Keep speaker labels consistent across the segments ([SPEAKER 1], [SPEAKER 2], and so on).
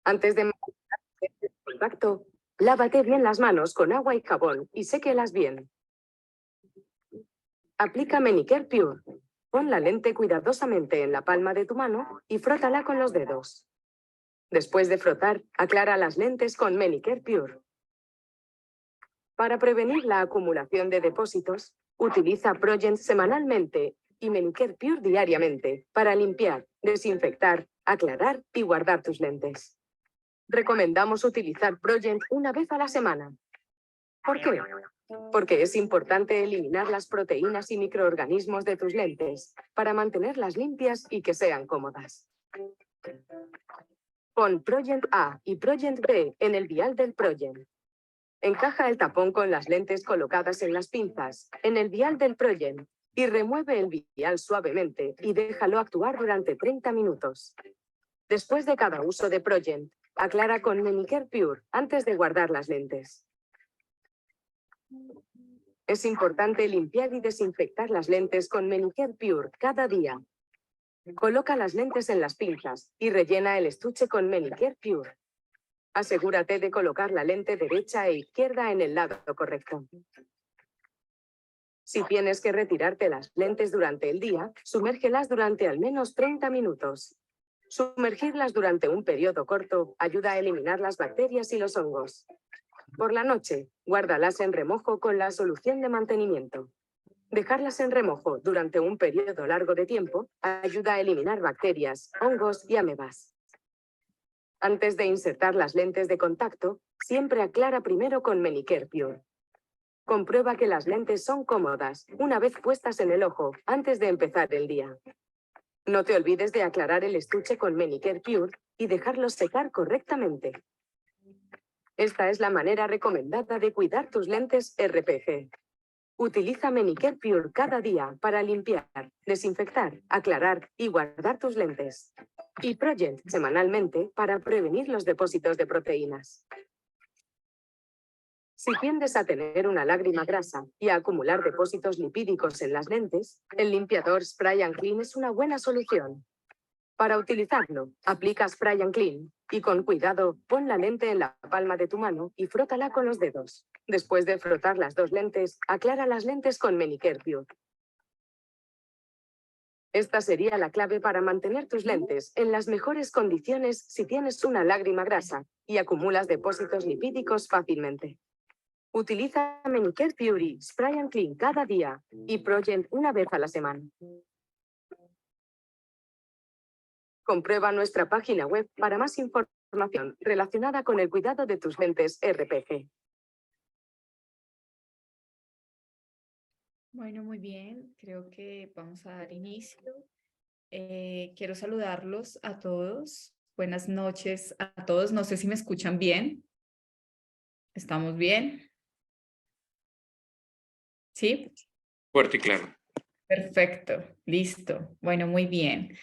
[SPEAKER 1] Antes de mantener contacto, lávate bien las manos con agua y jabón y séquelas bien. Aplica Manicure Pure. Pon la lente cuidadosamente en la palma de tu mano y frótala con los dedos. Después de frotar, aclara las lentes con Manicure Pure. Para prevenir la acumulación de depósitos, utiliza Progent semanalmente y Manicure Pure diariamente para limpiar, desinfectar, aclarar y guardar tus lentes. Recomendamos utilizar Progent una vez a la semana. ¿Por qué? Porque es importante eliminar las proteínas y microorganismos de tus lentes para mantenerlas limpias y que sean cómodas. Pon Progent A y Progent B en el vial del Progent. Encaja el tapón con las lentes colocadas en las pinzas, en el vial del Progent, y remueve el vial suavemente y déjalo actuar durante 30 minutos. Después de cada uso de Progent, aclara con Manicure Pure antes de guardar las lentes. Es importante limpiar y desinfectar las lentes con Manicure Pure cada día. Coloca las lentes en las pinzas y rellena el estuche con Manicure Pure. Asegúrate de colocar la lente derecha e izquierda en el lado correcto. Si tienes que retirarte las lentes durante el día, sumérgelas durante al menos 30 minutos. Sumergirlas durante un periodo corto ayuda a eliminar las bacterias y los hongos. Por la noche, guárdalas en remojo con la solución de mantenimiento. Dejarlas en remojo durante un periodo largo de tiempo ayuda a eliminar bacterias, hongos y amebas. Antes de insertar las lentes de contacto, siempre aclara primero con Manicure Pure. Comprueba que las lentes son cómodas una vez puestas en el ojo antes de empezar el día. No te olvides de aclarar el estuche con Manicure Pure y dejarlos secar correctamente. Esta es la manera recomendada de cuidar tus lentes RPG. Utiliza Manicure Pure cada día para limpiar, desinfectar, aclarar y guardar tus lentes. Y Progent semanalmente para prevenir los depósitos de proteínas. Si tiendes a tener una lágrima grasa y a acumular depósitos lipídicos en las lentes, el limpiador Spray and Clean es una buena solución. Para utilizarlo, aplica Spray and Clean y con cuidado pon la lente en la palma de tu mano y frótala con los dedos. Después de frotar las dos lentes, aclara las lentes con Manicure Pure. Esta sería la clave para mantener tus lentes en las mejores condiciones si tienes una lágrima grasa y acumulas depósitos lipídicos fácilmente. Utiliza Manicure Pure, Spray and Clean cada día y Progent una vez a la semana. Comprueba nuestra página web para más información relacionada con el cuidado de tus lentes RPG.
[SPEAKER 2] Bueno, muy bien. Creo que vamos a dar inicio. Quiero saludarlos a todos. Buenas noches a todos. No sé si me escuchan bien. ¿Estamos bien? ¿Sí?
[SPEAKER 3] Fuerte y claro.
[SPEAKER 2] Perfecto. Listo. Bueno, muy bien.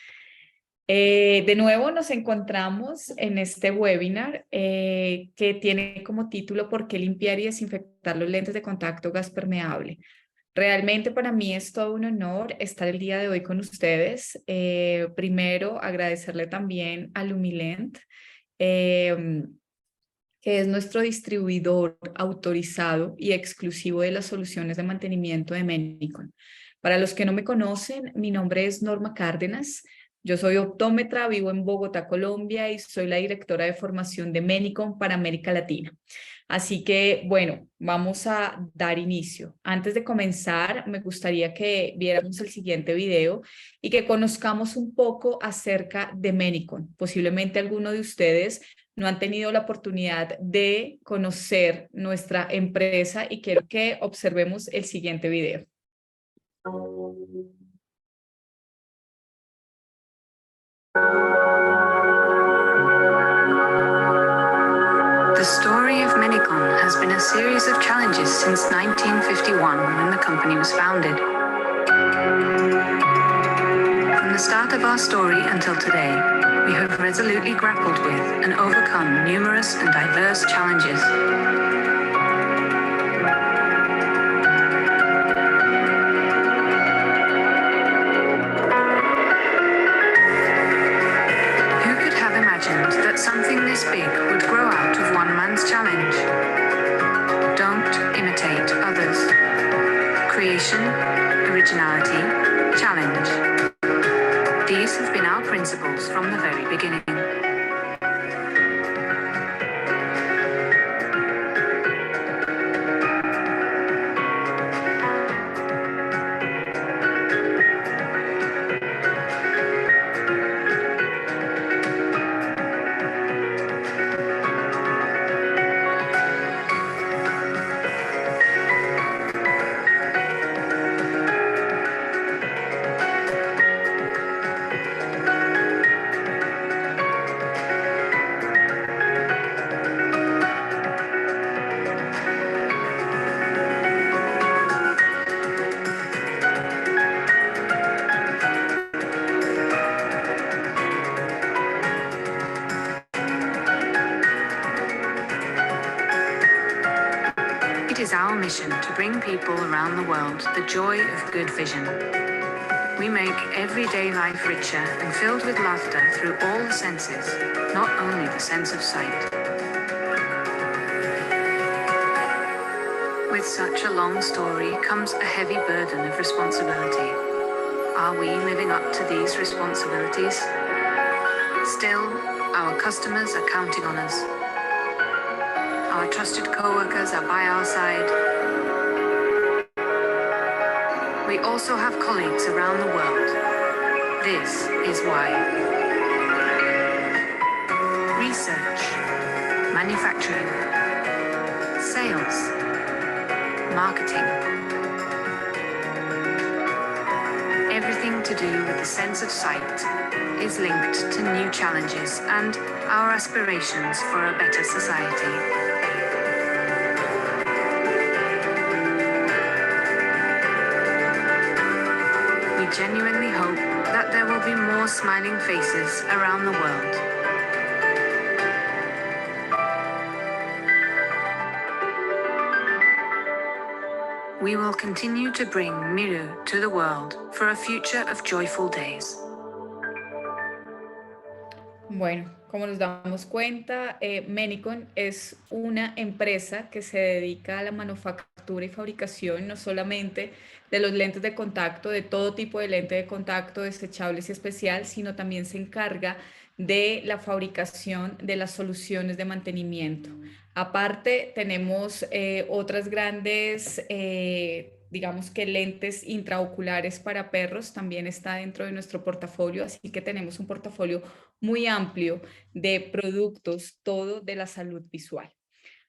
[SPEAKER 2] De nuevo nos encontramos en este webinar que tiene como título ¿Por qué limpiar y desinfectar los lentes de contacto gas permeable? Realmente para mí es todo un honor estar el día de hoy con ustedes. Primero, agradecerle también a Lumilent, que es nuestro distribuidor autorizado y exclusivo de las soluciones de mantenimiento de Menicon. Para los que no me conocen, mi nombre es Norma Cárdenas. Yo soy optómetra, vivo en Bogotá, Colombia, y soy la directora de formación de Menicon para América Latina. Así que, bueno, vamos a dar inicio. Antes de comenzar, me gustaría que viéramos el siguiente video y que conozcamos un poco acerca de Menicon. Posiblemente alguno de ustedes no han tenido la oportunidad de conocer nuestra empresa y quiero que observemos el siguiente video.
[SPEAKER 4] The story of Menicon has been a series of challenges since 1951 when the company was founded. From the start of our story until today, we have resolutely grappled with and overcome numerous and diverse challenges. something this big would grow out of one man's challenge. Don't imitate others. Creation, originality, challenge. These have been our principles from the very beginning. It is our mission to bring people around the world the joy of good vision. We make everyday life richer and filled with laughter through all the senses, not only the sense of sight. With such a long story comes a heavy burden of responsibility. Are we living up to these responsibilities? Still, our customers are counting on us. Our trusted co-workers are by our side. We also have colleagues around the world. This is why. Research, manufacturing, sales, marketing. Everything to do with the sense of sight is linked to new challenges and our aspirations for a better society. We genuinely hope that there will be more smiling faces around the world. We will continue to bring Miru to the world for a future of joyful days.
[SPEAKER 2] Bueno, como nos damos cuenta, Menicon es una empresa que se dedica a la manufactura y fabricación no solamente de los lentes de contacto, de todo tipo de lente de contacto, desechables y especial, sino también se encarga de la fabricación de las soluciones de mantenimiento. Aparte, tenemos otras grandes, digamos que lentes intraoculares para perros, también está dentro de nuestro portafolio, así que tenemos un portafolio muy amplio de productos, todo de la salud visual.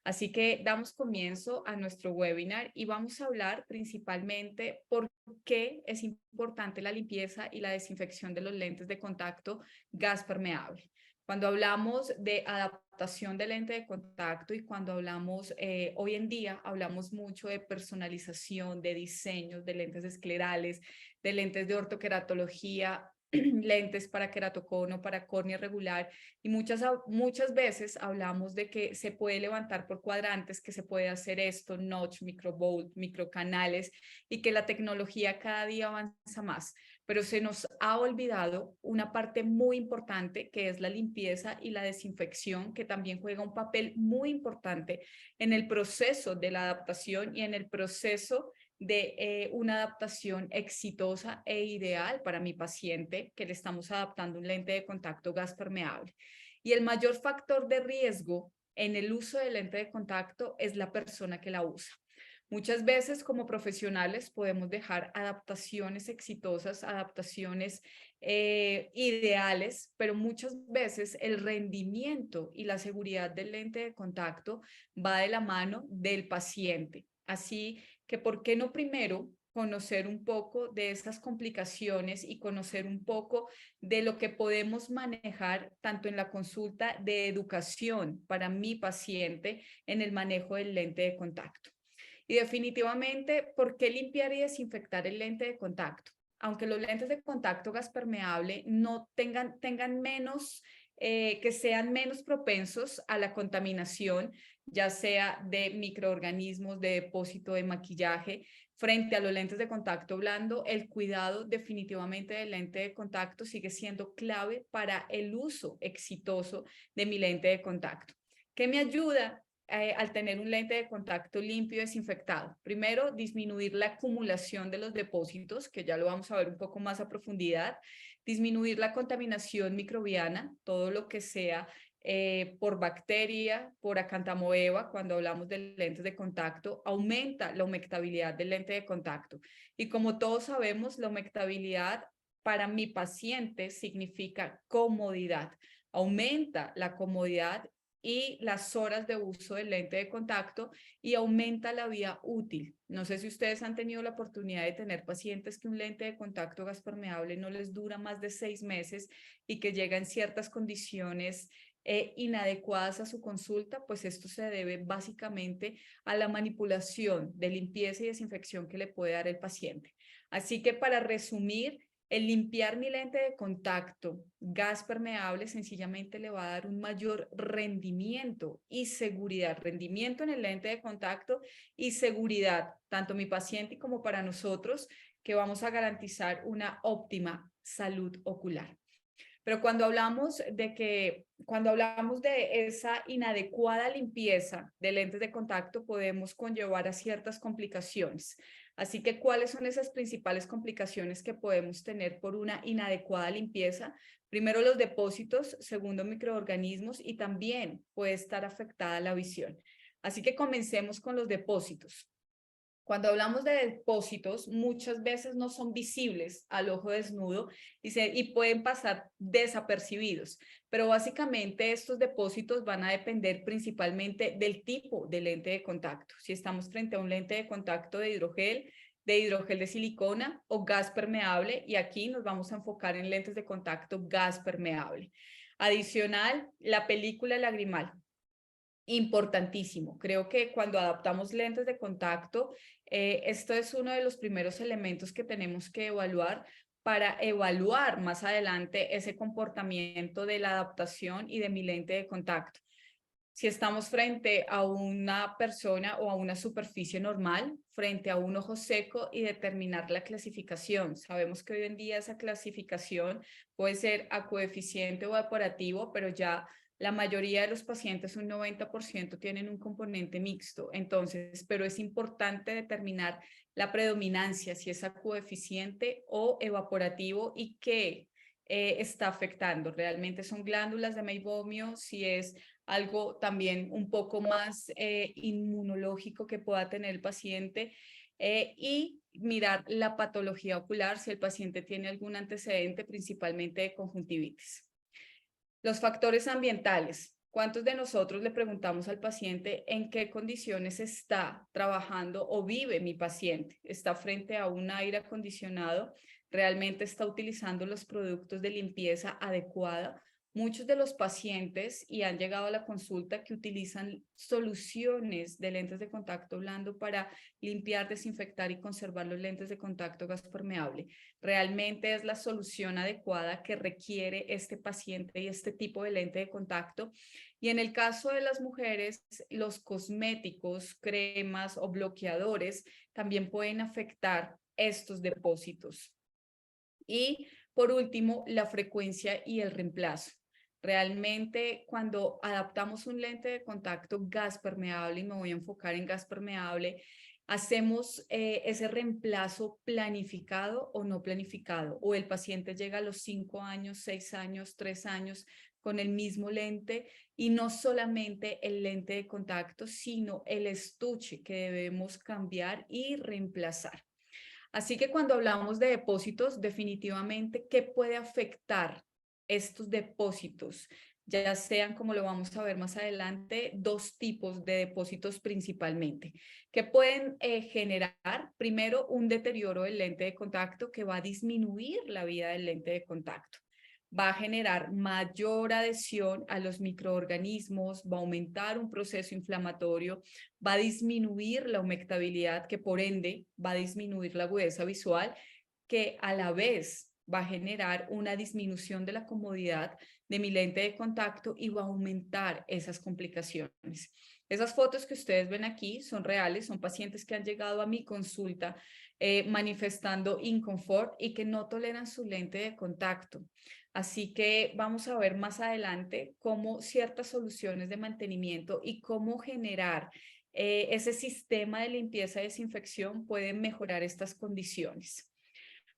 [SPEAKER 2] Así que damos comienzo a nuestro webinar y vamos a hablar principalmente por qué es importante la limpieza y la desinfección de los lentes de contacto gas permeable. Cuando hablamos de adaptación de lente de contacto y cuando hablamos, hoy en día hablamos mucho de personalización, de diseños, de lentes esclerales, de lentes de ortoqueratología, lentes para queratocono, para córnea regular y muchas veces hablamos de que se puede levantar por cuadrantes, que se puede hacer esto, notch, microvolt, microcanales y que la tecnología cada día avanza más, pero se nos ha olvidado una parte muy importante que es la limpieza y la desinfección, que también juega un papel muy importante en el proceso de la adaptación y en el proceso de una adaptación exitosa e ideal para mi paciente que le estamos adaptando un lente de contacto gas permeable. Y el mayor factor de riesgo en el uso del lente de contacto es la persona que la usa. Muchas veces como profesionales podemos dejar adaptaciones exitosas, adaptaciones ideales, pero muchas veces el rendimiento y la seguridad del lente de contacto va de la mano del paciente. Así que, ¿por qué no primero conocer un poco de estas complicaciones y conocer un poco de lo que podemos manejar tanto en la consulta de educación para mi paciente en el manejo del lente de contacto? Y definitivamente, ¿por qué limpiar y desinfectar el lente de contacto? Aunque los lentes de contacto gas permeable no tengan menos que sean menos propensos a la contaminación, ya sea de microorganismos, de depósito de maquillaje. Frente a los lentes de contacto blando, el cuidado definitivamente del lente de contacto sigue siendo clave para el uso exitoso de mi lente de contacto. ¿Qué me ayuda al tener un lente de contacto limpio y desinfectado? Primero, disminuir la acumulación de los depósitos, que ya lo vamos a ver un poco más a profundidad. Disminuir la contaminación microbiana, todo lo que sea por bacteria, por acantamoeba, cuando hablamos de lentes de contacto, aumenta la humectabilidad del lente de contacto. Y como todos sabemos, la humectabilidad para mi paciente significa comodidad. Aumenta la comodidad y las horas de uso del lente de contacto y aumenta la vida útil. No sé si ustedes han tenido la oportunidad de tener pacientes que un lente de contacto gas permeable no les dura más de 6 meses y que llega en ciertas condiciones inadecuadas a su consulta. Pues esto se debe básicamente a la manipulación de limpieza y desinfección que le puede dar el paciente. Así que para resumir, el limpiar mi lente de contacto gas permeable sencillamente le va a dar un mayor rendimiento y seguridad, rendimiento en el lente de contacto y seguridad, tanto mi paciente como para nosotros, que vamos a garantizar una óptima salud ocular. Pero cuando hablamos de esa inadecuada limpieza de lentes de contacto, podemos conllevar a ciertas complicaciones. Así que, ¿cuáles son esas principales complicaciones que podemos tener por una inadecuada limpieza? Primero, los depósitos, segundo, microorganismos, y también puede estar afectada la visión. Así que comencemos con los depósitos. Cuando hablamos de depósitos, muchas veces no son visibles al ojo desnudo y pueden pasar desapercibidos, pero básicamente estos depósitos van a depender principalmente del tipo de lente de contacto. Si estamos frente a un lente de contacto de hidrogel de silicona o gas permeable, y aquí nos vamos a enfocar en lentes de contacto gas permeable. Adicional, la película lagrimal. Importantísimo. Creo que cuando adaptamos lentes de contacto, esto es uno de los primeros elementos que tenemos que evaluar para evaluar más adelante ese comportamiento de la adaptación y de mi lente de contacto. Si estamos frente a una persona o a una superficie normal, frente a un ojo seco, y determinar la clasificación. Sabemos que hoy en día esa clasificación puede ser acueficiente o evaporativo, pero ya la mayoría de los pacientes, un 90%, tienen un componente mixto. Entonces, pero es importante determinar la predominancia, si es acueficiente o evaporativo, y qué está afectando. ¿Realmente son glándulas de meibomio? Si es algo también un poco más inmunológico que pueda tener el paciente, y mirar la patología ocular, si el paciente tiene algún antecedente, principalmente de conjuntivitis. Los factores ambientales. ¿Cuántos de nosotros le preguntamos al paciente en qué condiciones está trabajando o vive mi paciente? ¿Está frente a un aire acondicionado? ¿Realmente está utilizando los productos de limpieza adecuada? Muchos de los pacientes, y han llegado a la consulta, que utilizan soluciones de lentes de contacto blando para limpiar, desinfectar y conservar los lentes de contacto gas permeable. ¿Realmente es la solución adecuada que requiere este paciente y este tipo de lente de contacto? Y en el caso de las mujeres, los cosméticos, cremas o bloqueadores también pueden afectar estos depósitos. Y por último, la frecuencia y el reemplazo. Realmente, cuando adaptamos un lente de contacto gas permeable, y me voy a enfocar en gas permeable, hacemos ese reemplazo planificado o no planificado, o el paciente llega a los 5 años, 6 años, 3 años con el mismo lente, y no solamente el lente de contacto, sino el estuche que debemos cambiar y reemplazar. Así que cuando hablamos de depósitos, definitivamente, ¿qué puede afectar estos depósitos? Ya sean, como lo vamos a ver más adelante, 2 tipos de depósitos principalmente, que pueden generar, primero, un deterioro del lente de contacto que va a disminuir la vida del lente de contacto. Va a generar mayor adhesión a los microorganismos, va a aumentar un proceso inflamatorio, va a disminuir la humectabilidad, que por ende va a disminuir la agudeza visual, que a la vez va a generar una disminución de la comodidad, de mi lente de contacto y va a aumentar esas complicaciones. Esas fotos que ustedes ven aquí son reales, son pacientes que han llegado a mi consulta manifestando inconfort y que no toleran su lente de contacto. Así que vamos a ver más adelante cómo ciertas soluciones de mantenimiento y cómo generar ese sistema de limpieza y desinfección pueden mejorar estas condiciones.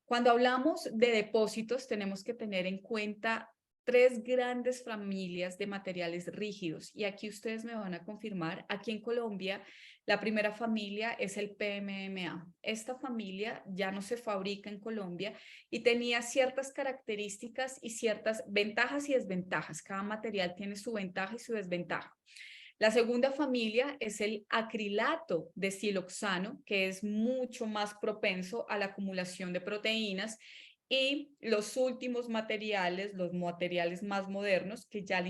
[SPEAKER 2] Cuando hablamos de depósitos, tenemos que tener en cuenta 3 grandes familias de materiales rígidos y aquí ustedes me van a confirmar. Aquí en Colombia, la primera familia es el PMMA. Esta familia ya no se fabrica en Colombia y tenía ciertas características y ciertas ventajas y desventajas. Cada material tiene su ventaja y su desventaja. La segunda familia es el acrilato de siloxano, que es mucho más propenso a la acumulación de proteínas. Y los últimos materiales, los materiales más modernos, que ya le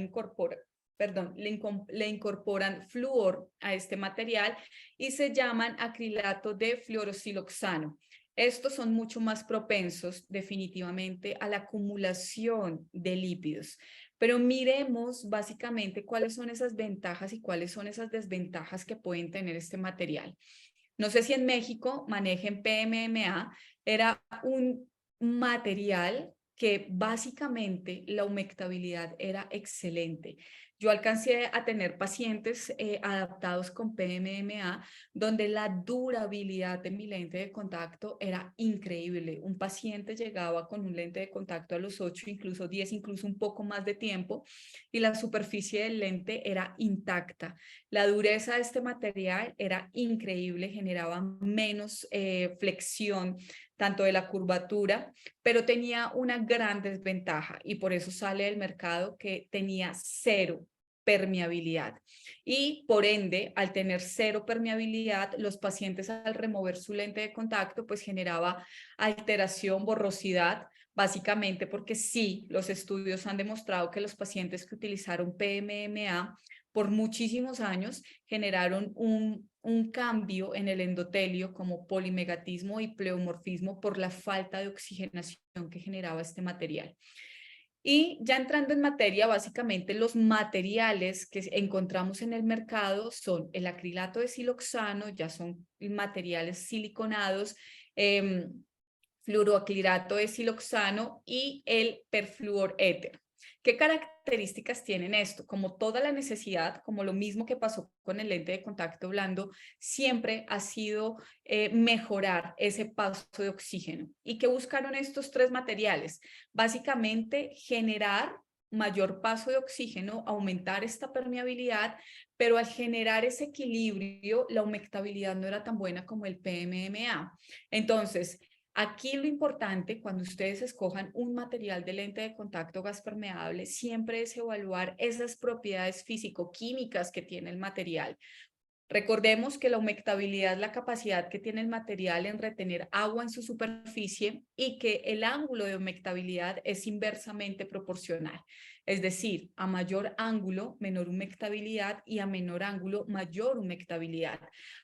[SPEAKER 2] incorporan flúor a este material y se llaman acrilato de fluorosiloxano. Estos son mucho más propensos definitivamente a la acumulación de lípidos. Pero miremos básicamente cuáles son esas ventajas y cuáles son esas desventajas que pueden tener este material. No sé si en México manejen PMMA, era un material que básicamente la humectabilidad era excelente. Yo alcancé a tener pacientes adaptados con PMMA donde la durabilidad de mi lente de contacto era increíble. Un paciente llegaba con un lente de contacto a los 8, incluso 10, incluso un poco más de tiempo y la superficie del lente era intacta. La dureza de este material era increíble, generaba menos flexión tanto de la curvatura, pero tenía una gran desventaja y por eso sale del mercado que tenía 0 permeabilidad. Y por ende, al tener 0 permeabilidad, los pacientes al remover su lente de contacto, pues generaba alteración, borrosidad, básicamente porque sí, los estudios han demostrado que los pacientes que utilizaron PMMA por muchísimos años generaron un cambio en el endotelio como polimegatismo y pleomorfismo por la falta de oxigenación que generaba este material. Y ya entrando en materia, básicamente los materiales que encontramos en el mercado son el acrilato de siloxano, ya son materiales siliconados, fluoroacrilato de siloxano y el perfluoréter. ¿Qué características tienen esto? Como toda la necesidad, como lo mismo que pasó con el lente de contacto blando, siempre ha sido mejorar ese paso de oxígeno. ¿Y qué buscaron estos 3 materiales? Básicamente generar mayor paso de oxígeno, aumentar esta permeabilidad, pero al generar ese equilibrio, la humectabilidad no era tan buena como el PMMA. Entonces, aquí lo importante cuando ustedes escojan un material de lente de contacto gas permeable siempre es evaluar esas propiedades físico-químicas que tiene el material. Recordemos que la humectabilidad es la capacidad que tiene el material en retener agua en su superficie y que el ángulo de humectabilidad es inversamente proporcional. Es decir, a mayor ángulo, menor humectabilidad y a menor ángulo, mayor humectabilidad.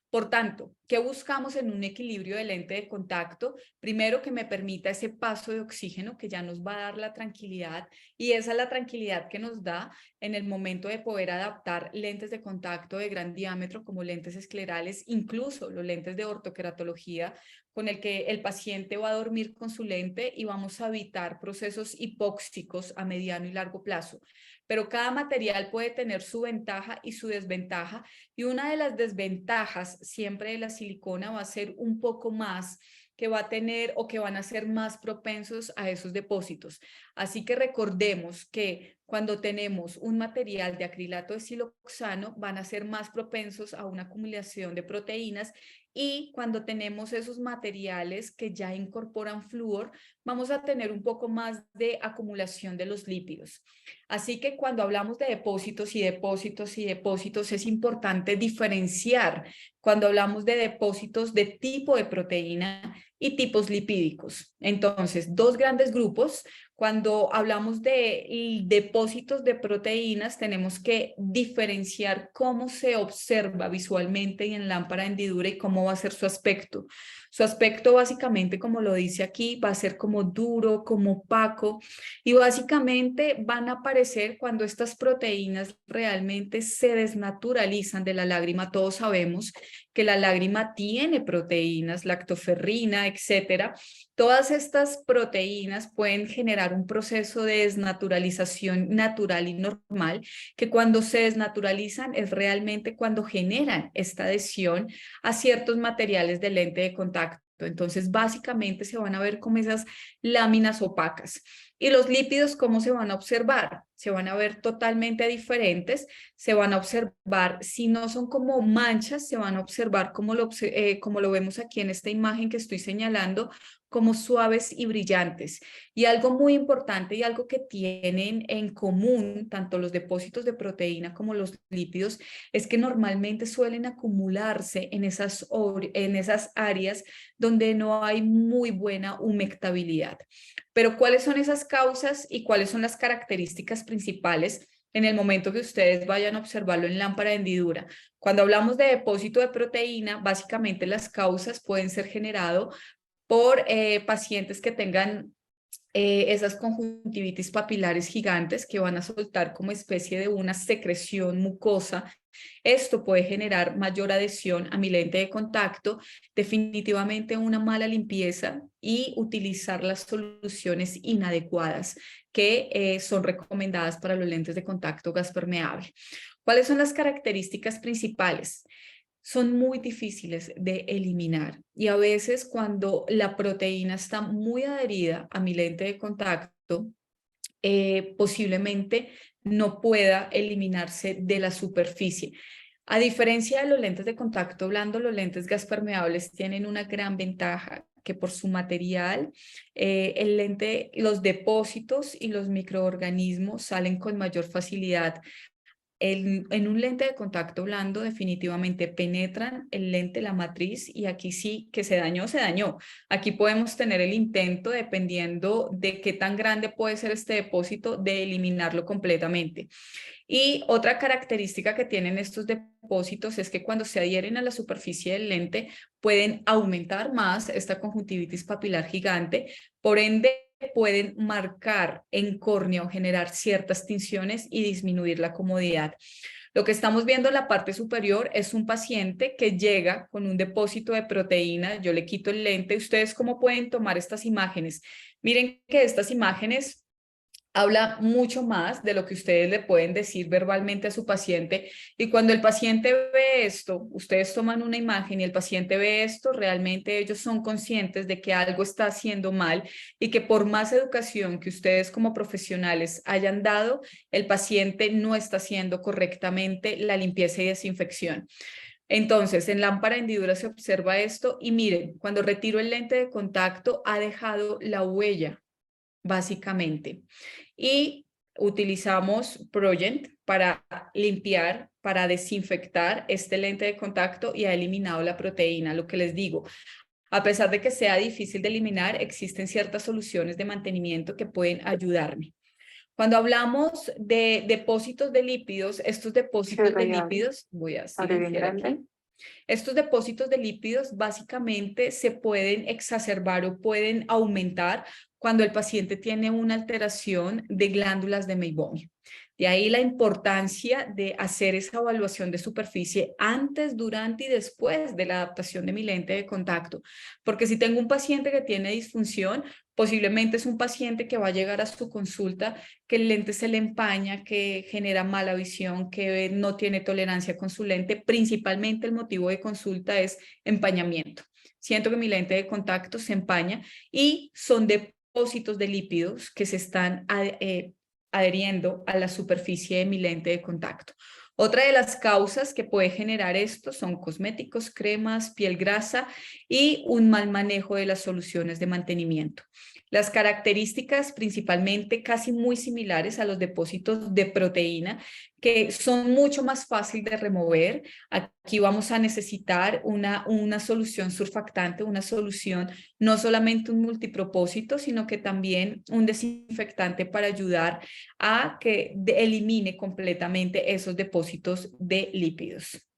[SPEAKER 2] Por tanto, ¿qué buscamos en un equilibrio de lente de contacto? Primero, que me permita ese paso de oxígeno que ya nos va a dar la tranquilidad y esa es la tranquilidad que nos da en el momento de poder adaptar lentes de contacto de gran diámetro como lentes esclerales, incluso los lentes de ortoqueratología con el que el paciente va a dormir con su lente y vamos a evitar procesos hipóxicos a mediano y largo plazo. Pero cada material puede tener su ventaja y su desventaja y una de las desventajas siempre de la silicona va a ser un poco más que va a tener o que van a ser más propensos a esos depósitos. Así que recordemos que cuando tenemos un material de acrilato de siloxano van a ser más propensos a una acumulación de proteínas y cuando tenemos esos materiales que ya incorporan flúor, vamos a tener un poco más de acumulación de los lípidos. Así que cuando hablamos de depósitos y depósitos y depósitos, es importante diferenciar cuando hablamos de depósitos de tipo de proteína y tipos lipídicos. Entonces, dos grandes grupos. Cuando hablamos de depósitos de proteínas, tenemos que diferenciar cómo se observa visualmente y en lámpara de hendidura y cómo va a ser su aspecto. Su aspecto básicamente, como lo dice aquí, va a ser como duro, como opaco, y básicamente van a aparecer cuando estas proteínas realmente se desnaturalizan de la lágrima. Todos sabemos que la lágrima tiene proteínas, lactoferrina, etcétera. Todas estas proteínas pueden generar un proceso de desnaturalización natural y normal, que cuando se desnaturalizan es realmente cuando generan esta adhesión a ciertos materiales de lente de contacto. Entonces, básicamente se van a ver como esas láminas opacas. Y los lípidos, ¿cómo se van a observar? Se van a ver totalmente diferentes, se van a observar, si no son como manchas, se van a observar como lo vemos aquí en esta imagen que estoy señalando, como suaves y brillantes. Y algo muy importante y algo que tienen en común, tanto los depósitos de proteína como los lípidos, es que normalmente suelen acumularse en esas áreas donde no hay muy buena humectabilidad. Pero ¿cuáles son esas causas y cuáles son las características principales en el momento que ustedes vayan a observarlo en lámpara de hendidura? Cuando hablamos de depósito de proteína, básicamente las causas pueden ser generadas por pacientes que tengan esas conjuntivitis papilares gigantes que van a soltar como especie de una secreción mucosa. Esto puede generar mayor adhesión a mi lente de contacto, definitivamente una mala limpieza y utilizar las soluciones inadecuadas que son recomendadas para los lentes de contacto gas permeable. ¿Cuáles son las características principales? Son muy difíciles de eliminar y a veces cuando la proteína está muy adherida a mi lente de contacto, posiblemente no pueda eliminarse de la superficie. A diferencia de los lentes de contacto blando, los lentes gas permeables tienen una gran ventaja, que por su material, el lente, los depósitos y los microorganismos salen con mayor facilidad. En un lente de contacto blando definitivamente penetran el lente, la matriz, y aquí sí que se dañó, se dañó. Aquí podemos tener el intento, dependiendo de qué tan grande puede ser este depósito, de eliminarlo completamente. Y otra característica que tienen estos depósitos es que cuando se adhieren a la superficie del lente pueden aumentar más esta conjuntivitis papilar gigante, por ende pueden marcar en córnea o generar ciertas tinciones y disminuir la comodidad. Lo que estamos viendo en la parte superior es un paciente que llega con un depósito de proteína. Yo le quito el lente. ¿Ustedes cómo pueden tomar estas imágenes? Miren que estas imágenes habla mucho más de lo que ustedes le pueden decir verbalmente a su paciente, y cuando el paciente ve esto, ustedes toman una imagen y el paciente ve esto, realmente ellos son conscientes de que algo está haciendo mal y que por más educación que ustedes como profesionales hayan dado, el paciente no está haciendo correctamente la limpieza y desinfección. Entonces, en lámpara de hendidura se observa esto y miren, cuando retiro el lente de contacto ha dejado la huella, básicamente. Y utilizamos Progent para limpiar, para desinfectar este lente de contacto, y ha eliminado la proteína. Lo que les digo, a pesar de que sea difícil de eliminar, existen ciertas soluciones de mantenimiento que pueden ayudarme. Silenciar aquí. Estos depósitos de lípidos básicamente se pueden exacerbar o pueden aumentar cuando el paciente tiene una alteración de glándulas de Meibomian. De ahí la importancia de hacer esa evaluación de superficie antes, durante y después de la adaptación de mi lente de contacto. Porque si tengo un paciente que tiene disfunción, posiblemente es un paciente que va a llegar a su consulta, que el lente se le empaña, que genera mala visión, que no tiene tolerancia con su lente. Principalmente el motivo de consulta es empañamiento. Siento que mi lente de contacto se empaña y son depósitos de lípidos que se están adheriendo a la superficie de mi lente de contacto. Otra de las causas que puede generar esto son cosméticos, cremas, piel grasa y un mal manejo de las soluciones de mantenimiento. Las características principalmente casi muy similares a los depósitos de proteína, que son mucho más fácil de remover. Aquí vamos a necesitar una solución surfactante, una solución, no solamente un multipropósito, sino que también un desinfectante para ayudar a que elimine completamente esos depósitos de lípidos.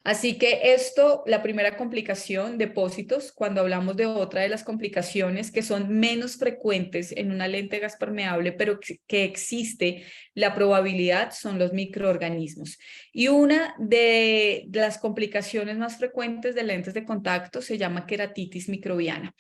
[SPEAKER 2] Así que esto, la primera complicación, depósitos, cuando hablamos de otra de las complicaciones que son menos frecuentes en una lente gas permeable, pero que existe la probabilidad, son los microorganismos. Y una de las complicaciones más frecuentes de lentes de contacto se llama queratitis microbiana.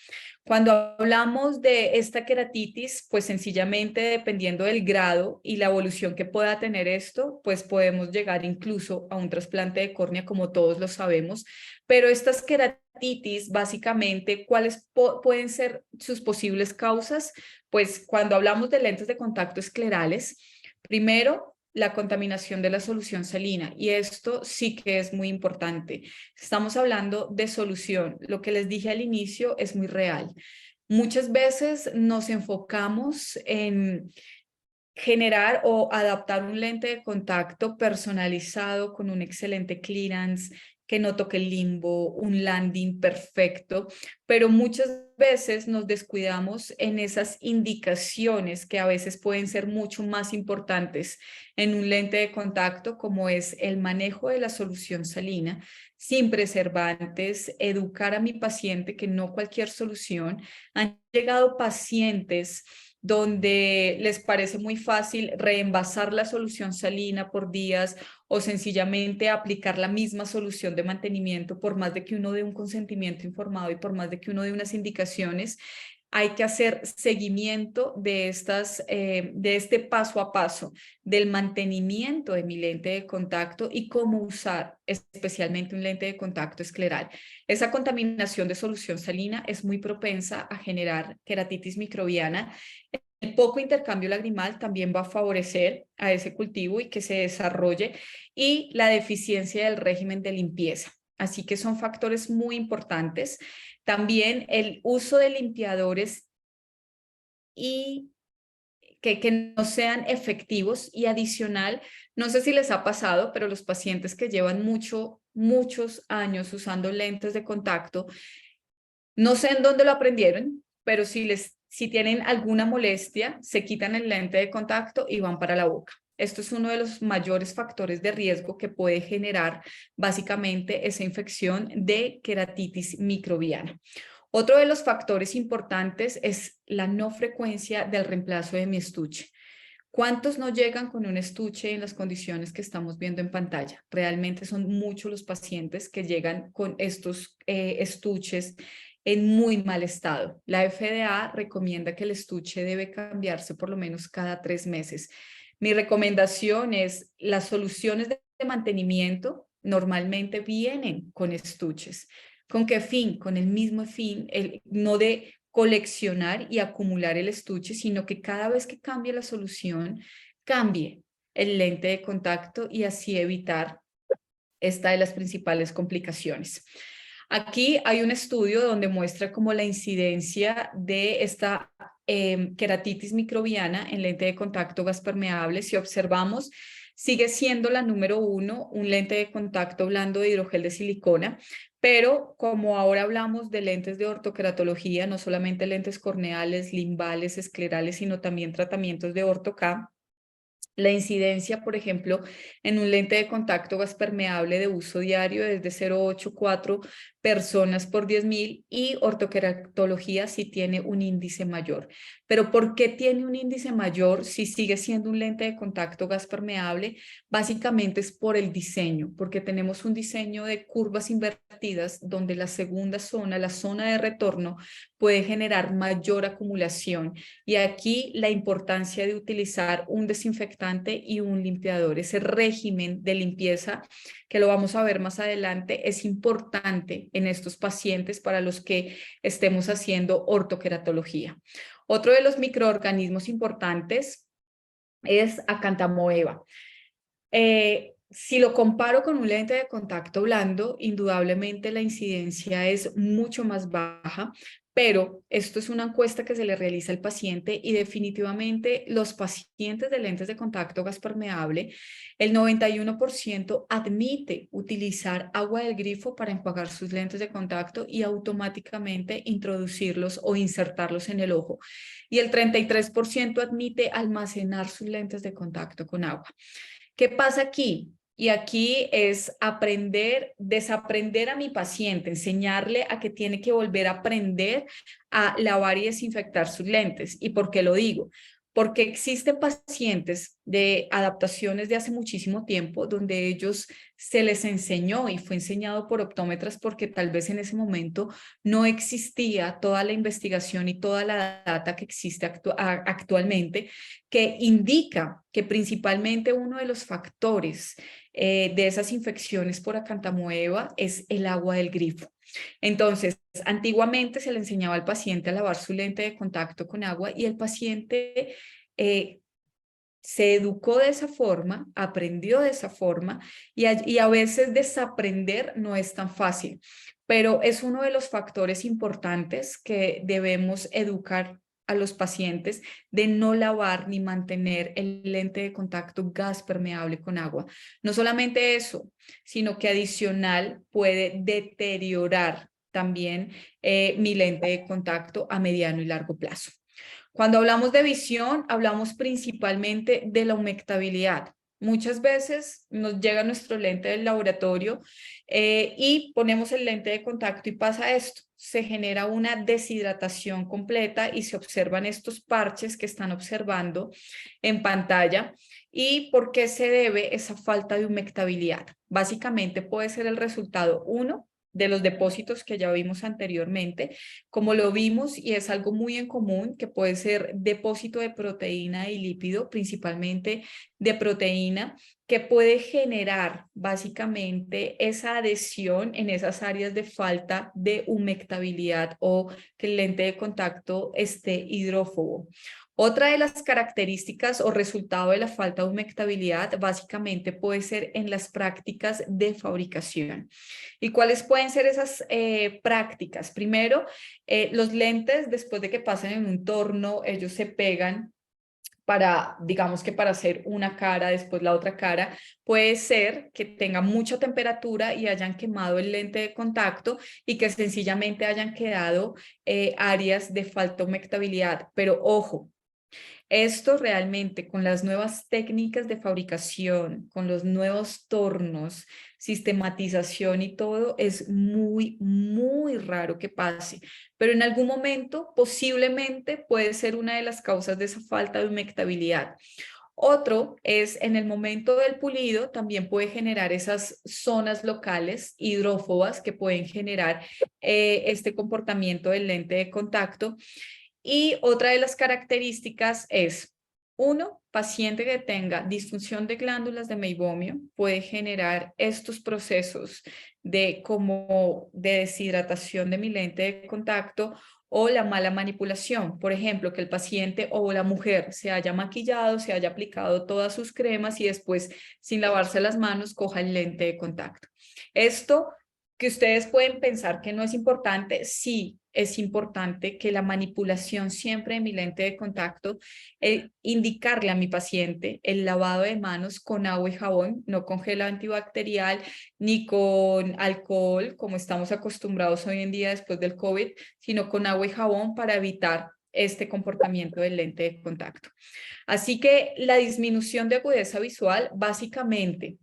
[SPEAKER 2] Cuando hablamos de esta queratitis, pues sencillamente dependiendo del grado y la evolución que pueda tener esto, pues podemos llegar incluso a un trasplante de córnea, como todos lo sabemos. Pero estas queratitis, básicamente, ¿cuáles pueden ser sus posibles causas? Pues cuando hablamos de lentes de contacto esclerales, primero, la contaminación de la solución salina, y esto sí que es muy importante. Estamos hablando de solución. Lo que les dije al inicio es muy real. Muchas veces nos enfocamos en generar o adaptar un lente de contacto personalizado con un excelente clearance, que no toque el limbo, un landing perfecto, pero muchas veces nos descuidamos en esas indicaciones que a veces pueden ser mucho más importantes en un lente de contacto, como es el manejo de la solución salina sin preservantes, educar a mi paciente que no cualquier solución. Han llegado pacientes donde les parece muy fácil reenvasar la solución salina por días o sencillamente aplicar la misma solución de mantenimiento, por más de que uno dé un consentimiento informado y por más de que uno dé unas indicaciones. Hay que hacer seguimiento de este paso a paso del mantenimiento de mi lente de contacto y cómo usar especialmente un lente de contacto escleral. Esa contaminación de solución salina es muy propensa a generar queratitis microbiana. El poco intercambio lagrimal también va a favorecer a ese cultivo y que se desarrolle, y la deficiencia del régimen de limpieza. Así que son factores muy importantes. También el uso de limpiadores y que no sean efectivos, y adicional, no sé si les ha pasado, pero los pacientes que llevan muchos años usando lentes de contacto, no sé en dónde lo aprendieron, pero si tienen alguna molestia, se quitan el lente de contacto y van para la boca. Esto es uno de los mayores factores de riesgo que puede generar básicamente esa infección de queratitis microbiana. Otro de los factores importantes es la no frecuencia del reemplazo de mi estuche. ¿Cuántos no llegan con un estuche en las condiciones que estamos viendo en pantalla? Realmente son muchos los pacientes que llegan con estos estuches en muy mal estado. La FDA recomienda que el estuche debe cambiarse por lo menos cada 3 meses. Mi recomendación es: las soluciones de mantenimiento normalmente vienen con estuches. ¿Con qué fin? Con el mismo fin, no de coleccionar y acumular el estuche, sino que cada vez que cambie la solución, cambie el lente de contacto, y así evitar esta de las principales complicaciones. Aquí hay un estudio donde muestra como la incidencia de esta queratitis microbiana en lente de contacto gas permeable. Si observamos, sigue siendo la número 1, un lente de contacto blando de hidrogel de silicona, pero como ahora hablamos de lentes de ortoqueratología, no solamente lentes corneales, limbales, esclerales, sino también tratamientos de orto-K, la incidencia, por ejemplo, en un lente de contacto gas permeable de uso diario es de 0,84 personas por 10.000, y ortoqueratología sí tiene un índice mayor. ¿Pero por qué tiene un índice mayor si sigue siendo un lente de contacto gas permeable? Básicamente es por el diseño, porque tenemos un diseño de curvas invertidas donde la segunda zona, la zona de retorno, puede generar mayor acumulación. Y aquí la importancia de utilizar un desinfectante y un limpiador. Ese régimen de limpieza, que lo vamos a ver más adelante, es importante en estos pacientes para los que estemos haciendo ortoqueratología. Otro de los microorganismos importantes es Acanthamoeba. Si lo comparo con un lente de contacto blando, indudablemente la incidencia es mucho más baja, pero esto es una encuesta que se le realiza al paciente y definitivamente los pacientes de lentes de contacto gas permeable, el 91% admite utilizar agua del grifo para enjuagar sus lentes de contacto y automáticamente introducirlos o insertarlos en el ojo. Y el 33% admite almacenar sus lentes de contacto con agua. ¿Qué pasa aquí? Y aquí es aprender, desaprender a mi paciente, enseñarle a que tiene que volver a aprender a lavar y desinfectar sus lentes. ¿Y por qué lo digo? Porque existen pacientes de adaptaciones de hace muchísimo tiempo donde ellos se les enseñó y fue enseñado por optómetras porque tal vez en ese momento no existía toda la investigación y toda la data que existe actualmente, que indica que principalmente uno de los factores de esas infecciones por acantamoeba es el agua del grifo. Entonces, antiguamente se le enseñaba al paciente a lavar su lente de contacto con agua y el paciente se educó de esa forma, aprendió de esa forma y a veces desaprender no es tan fácil, pero es uno de los factores importantes que debemos educar a los pacientes de no lavar ni mantener el lente de contacto gas permeable con agua. No solamente eso, sino que adicional puede deteriorar también mi lente de contacto a mediano y largo plazo. Cuando hablamos de visión, hablamos principalmente de la humectabilidad. Muchas veces nos llega nuestro lente del laboratorio y ponemos el lente de contacto y pasa esto. Se genera una deshidratación completa y se observan estos parches que están observando en pantalla. ¿Y por qué se debe esa falta de humectabilidad? Básicamente puede ser el resultado, uno, de los depósitos que ya vimos anteriormente, como lo vimos, y es algo muy en común, que puede ser depósito de proteína y lípido, principalmente de proteína, que puede generar básicamente esa adhesión en esas áreas de falta de humectabilidad o que el lente de contacto esté hidrófobo. Otra de las características o resultado de la falta de humectabilidad básicamente puede ser en las prácticas de fabricación. ¿Y cuáles pueden ser esas prácticas? Primero, los lentes, después de que pasen en un torno, ellos se pegan para, digamos que para hacer una cara, después la otra cara. Puede ser que tengan mucha temperatura y hayan quemado el lente de contacto y que sencillamente hayan quedado áreas de falta de humectabilidad. Pero ojo, esto realmente con las nuevas técnicas de fabricación, con los nuevos tornos, sistematización y todo, es muy, muy raro que pase. Pero en algún momento posiblemente puede ser una de las causas de esa falta de humectabilidad. Otro es en el momento del pulido, también puede generar esas zonas locales hidrófobas que pueden generar este comportamiento del lente de contacto. Y otra de las características es, uno, paciente que tenga disfunción de glándulas de meibomio puede generar estos procesos como de deshidratación de mi lente de contacto o la mala manipulación. Por ejemplo, que el paciente o la mujer se haya maquillado, se haya aplicado todas sus cremas y después, sin lavarse las manos, coja el lente de contacto. Esto que ustedes pueden pensar que no es importante, sí es importante que la manipulación siempre de mi lente de contacto, indicarle a mi paciente el lavado de manos con agua y jabón, no con gel antibacterial ni con alcohol, como estamos acostumbrados hoy en día después del COVID, sino con agua y jabón para evitar este comportamiento del lente de contacto. Así que la disminución de agudeza visual básicamente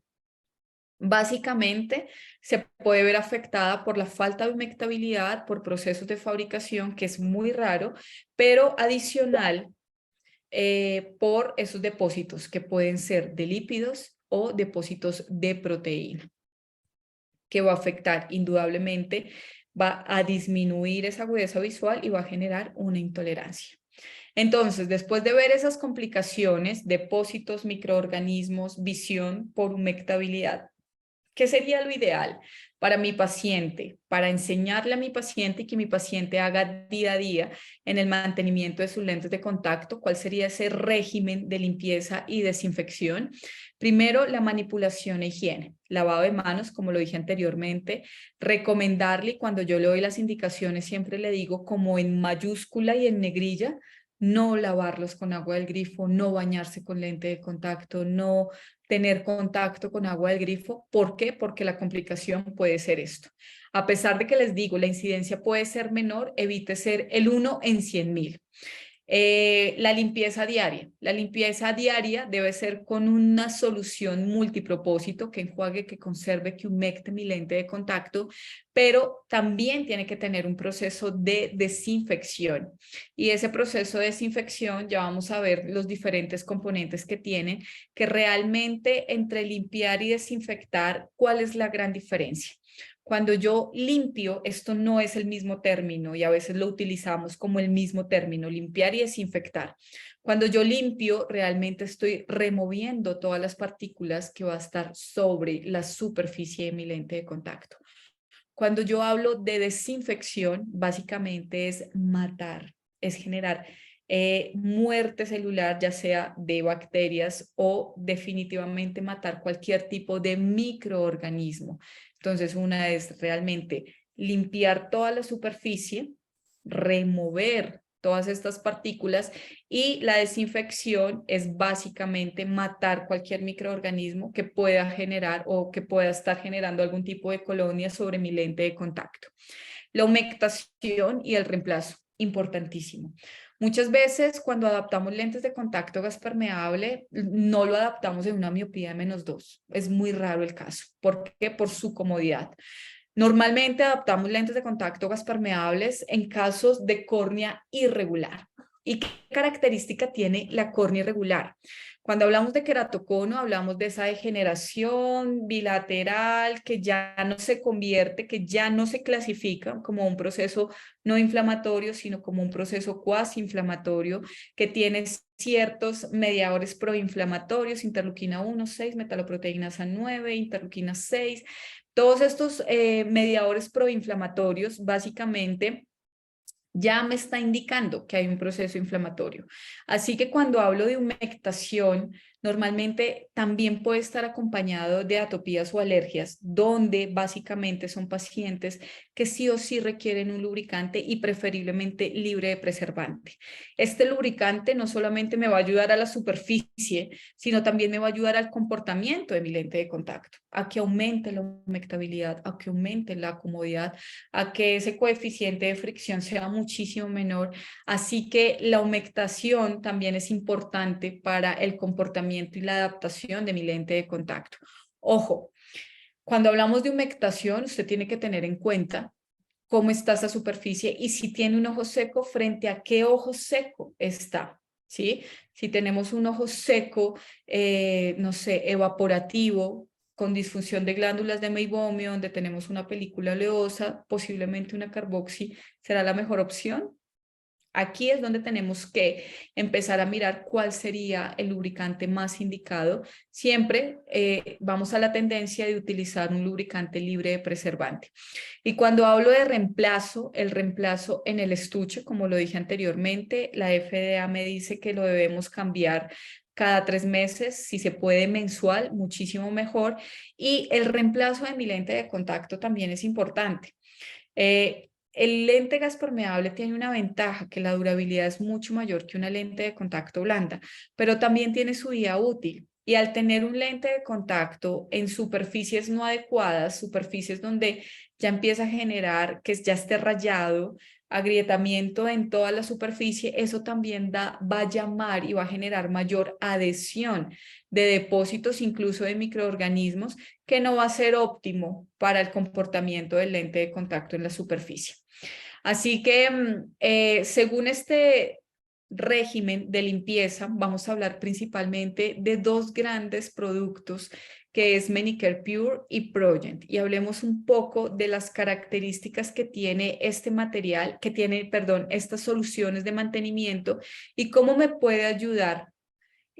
[SPEAKER 2] se puede ver afectada por la falta de humectabilidad, por procesos de fabricación, que es muy raro, pero adicional por esos depósitos que pueden ser de lípidos o depósitos de proteína, que va a afectar indudablemente, va a disminuir esa agudeza visual y va a generar una intolerancia. Entonces, después de ver esas complicaciones, depósitos, microorganismos, visión por humectabilidad, ¿Qué sería lo ideal para mi paciente? Para enseñarle a mi paciente y que mi paciente haga día a día en el mantenimiento de sus lentes de contacto. ¿Cuál sería ese régimen de limpieza y desinfección? Primero, la manipulación e higiene. Lavado de manos, como lo dije anteriormente. Recomendarle, cuando yo le doy las indicaciones, siempre le digo como en mayúscula y en negrilla, no lavarlos con agua del grifo, no bañarse con lente de contacto, no tener contacto con agua del grifo. ¿Por qué? Porque la complicación puede ser esto. A pesar de que les digo, la incidencia puede ser menor, evite ser el 1 en 100.000. La limpieza diaria. La limpieza diaria debe ser con una solución multipropósito que enjuague, que conserve, que humecte mi lente de contacto, pero también tiene que tener un proceso de desinfección. Y ese proceso de desinfección, ya vamos a ver los diferentes componentes que tienen, que realmente entre limpiar y desinfectar, ¿cuál es la gran diferencia? Cuando yo limpio, esto no es el mismo término y a veces lo utilizamos como el mismo término, limpiar y desinfectar. Cuando yo limpio, realmente estoy removiendo todas las partículas que va a estar sobre la superficie de mi lente de contacto. Cuando yo hablo de desinfección, básicamente es matar, es generar muerte celular, ya sea de bacterias o definitivamente matar cualquier tipo de microorganismo. Entonces, una es realmente limpiar toda la superficie, remover todas estas partículas, y la desinfección es básicamente matar cualquier microorganismo que pueda generar o que pueda estar generando algún tipo de colonia sobre mi lente de contacto. La humectación y el reemplazo, importantísimo. Muchas veces cuando adaptamos lentes de contacto gas permeable, no lo adaptamos en una miopía de -2. Es muy raro el caso. ¿Por qué? Por su comodidad. Normalmente adaptamos lentes de contacto gas permeables en casos de córnea irregular. ¿Y qué característica tiene la córnea irregular? Cuando hablamos de queratocono, hablamos de esa degeneración bilateral que ya no se convierte, que ya no se clasifica como un proceso no inflamatorio, sino como un proceso cuasi inflamatorio, que tiene ciertos mediadores proinflamatorios, interleuquina 1, 6, metaloproteínas A9, interleuquina 6. Todos estos mediadores proinflamatorios básicamente ya me está indicando que hay un proceso inflamatorio. Así que cuando hablo de humectación, normalmente también puede estar acompañado de atopías o alergias, donde básicamente son pacientes que sí o sí requieren un lubricante y preferiblemente libre de preservante. Este lubricante no solamente me va a ayudar a la superficie, sino también me va a ayudar al comportamiento de mi lente de contacto, a que aumente la humectabilidad, a que aumente la comodidad, a que ese coeficiente de fricción sea muchísimo menor. Así que la humectación también es importante para el comportamiento y la adaptación de mi lente de contacto. Ojo, cuando hablamos de humectación, usted tiene que tener en cuenta cómo está esa superficie y si tiene un ojo seco, frente a qué ojo seco está, ¿sí? Si tenemos un ojo seco, no sé, evaporativo, con disfunción de glándulas de meibomio, donde tenemos una película oleosa, posiblemente una carboxi, ¿será la mejor opción? Aquí es donde tenemos que empezar a mirar cuál sería el lubricante más indicado. Siempre vamos a la tendencia de utilizar un lubricante libre de preservante. Y cuando hablo de reemplazo, el reemplazo en el estuche, como lo dije anteriormente, la FDA me dice que lo debemos cambiar cada 3 meses, si se puede mensual, muchísimo mejor. Y el reemplazo de mi lente de contacto también es importante. El lente gas permeable tiene una ventaja, que la durabilidad es mucho mayor que una lente de contacto blanda, pero también tiene su vida útil. Y al tener un lente de contacto en superficies no adecuadas, superficies donde ya empieza a generar que ya esté rayado, agrietamiento en toda la superficie, eso también va a llamar y va a generar mayor adhesión de depósitos, incluso de microorganismos, que no va a ser óptimo para el comportamiento del lente de contacto en la superficie. Así que según este régimen de limpieza, vamos a hablar principalmente de 2 grandes productos, que es Manicare Pure y Progent, y hablemos un poco de las características que tiene este material, que tiene, perdón, estas soluciones de mantenimiento y cómo me puede ayudar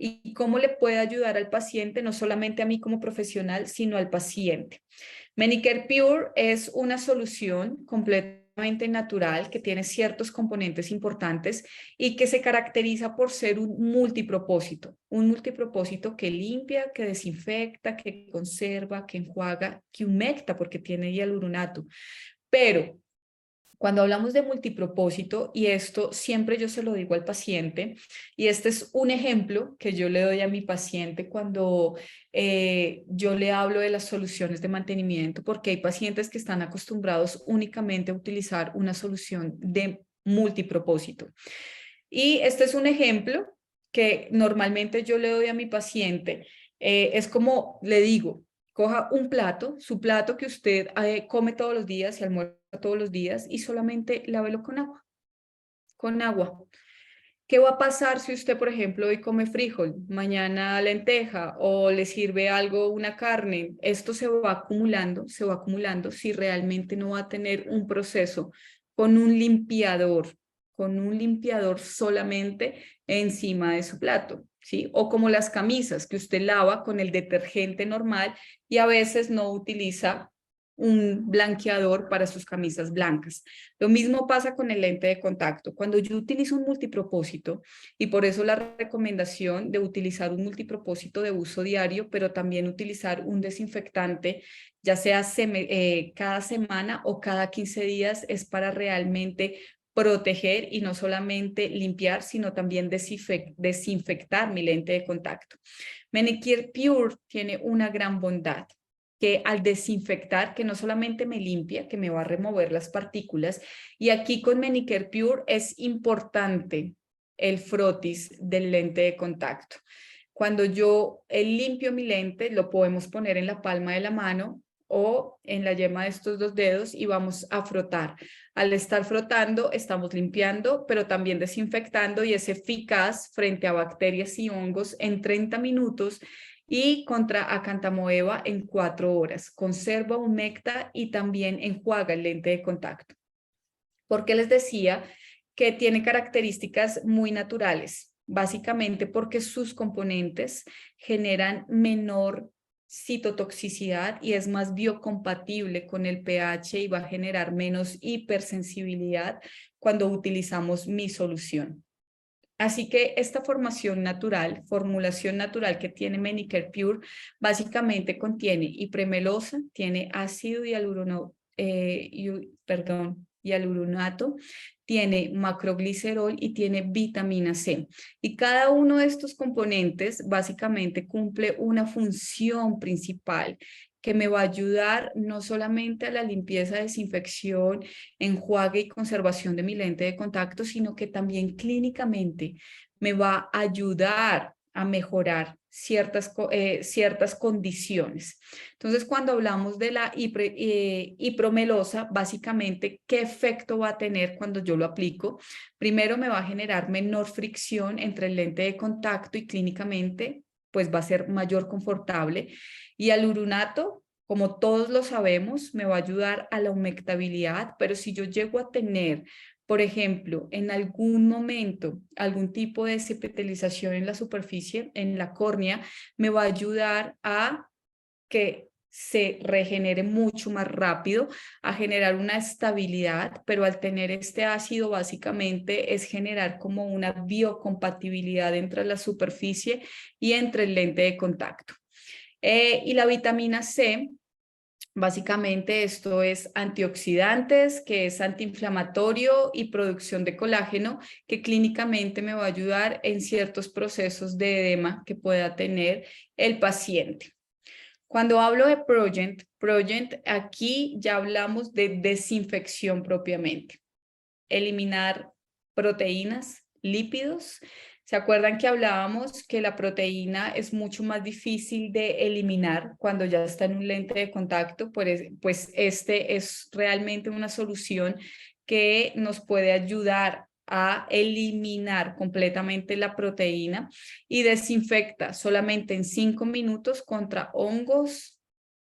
[SPEAKER 2] y cómo le puede ayudar al paciente, no solamente a mí como profesional, sino al paciente. Manicare Pure es una solución completamente natural que tiene ciertos componentes importantes y que se caracteriza por ser un multipropósito que limpia, que desinfecta, que conserva, que enjuaga, que humecta porque tiene hialuronato. Pero cuando hablamos de multipropósito, y esto siempre yo se lo digo al paciente, y este es un ejemplo que yo le doy a mi paciente cuando yo le hablo de las soluciones de mantenimiento, porque hay pacientes que están acostumbrados únicamente a utilizar una solución de multipropósito. Y este es un ejemplo que normalmente yo le doy a mi paciente. Es como le digo, coja un plato, su plato que usted come todos los días y almuerza todos los días y solamente lávelo con agua. Con agua. ¿Qué va a pasar si usted, por ejemplo, hoy come frijol, mañana lenteja o le sirve algo, una carne? Esto se va acumulando si realmente no va a tener un proceso con un limpiador solamente encima de su plato, ¿sí? O como las camisas que usted lava con el detergente normal y a veces no utiliza un blanqueador para sus camisas blancas. Lo mismo pasa con el lente de contacto. Cuando yo utilizo un multipropósito, y por eso la recomendación de utilizar un multipropósito de uso diario, pero también utilizar un desinfectante, ya sea cada semana o cada 15 días, es para realmente proteger y no solamente limpiar, sino también desinfectar mi lente de contacto. Manicare Pure tiene una gran bondad, que al desinfectar, que no solamente me limpia, que me va a remover las partículas, y aquí con Manicare Pure es importante el frotis del lente de contacto. Cuando yo limpio mi lente, lo podemos poner en la palma de la mano o en la yema de estos dos dedos y vamos a frotar. Al estar frotando, estamos limpiando, pero también desinfectando y es eficaz frente a bacterias y hongos en 30 minutos y contra acantamoeba en 4 horas. Conserva, humecta y también enjuaga el lente de contacto. Porque les decía que tiene características muy naturales, básicamente porque sus componentes generan menor citotoxicidad y es más biocompatible con el pH y va a generar menos hipersensibilidad cuando utilizamos mi solución. Así que esta formulación natural que tiene Manicare Pure, básicamente contiene ipremelosa, tiene ácido hialuronato, tiene macroglicerol y tiene vitamina C. Y cada uno de estos componentes básicamente cumple una función principal que me va a ayudar no solamente a la limpieza, desinfección, enjuague y conservación de mi lente de contacto, sino que también clínicamente me va a ayudar a mejorar ciertas condiciones. Entonces, cuando hablamos de la hipromelosa, básicamente, ¿qué efecto va a tener cuando yo lo aplico? Primero, me va a generar menor fricción entre el lente de contacto y clínicamente, pues va a ser mayor confortable. Y hialuronato, como todos lo sabemos, me va a ayudar a la humectabilidad, pero si yo llego a tener, por ejemplo, en algún momento, algún tipo de epitelización en la superficie, en la córnea, me va a ayudar a que se regenere mucho más rápido, a generar una estabilidad, pero al tener este ácido básicamente es generar como una biocompatibilidad entre la superficie y entre el lente de contacto. Y la vitamina C, básicamente esto es antioxidantes, que es antiinflamatorio y producción de colágeno, que clínicamente me va a ayudar en ciertos procesos de edema que pueda tener el paciente. Cuando hablo de Progent, aquí ya hablamos de desinfección propiamente. Eliminar proteínas, lípidos. ¿Se acuerdan que hablábamos que la proteína es mucho más difícil de eliminar cuando ya está en un lente de contacto? Pues este es realmente una solución que nos puede ayudar a eliminar completamente la proteína y desinfecta solamente en 5 minutos contra hongos,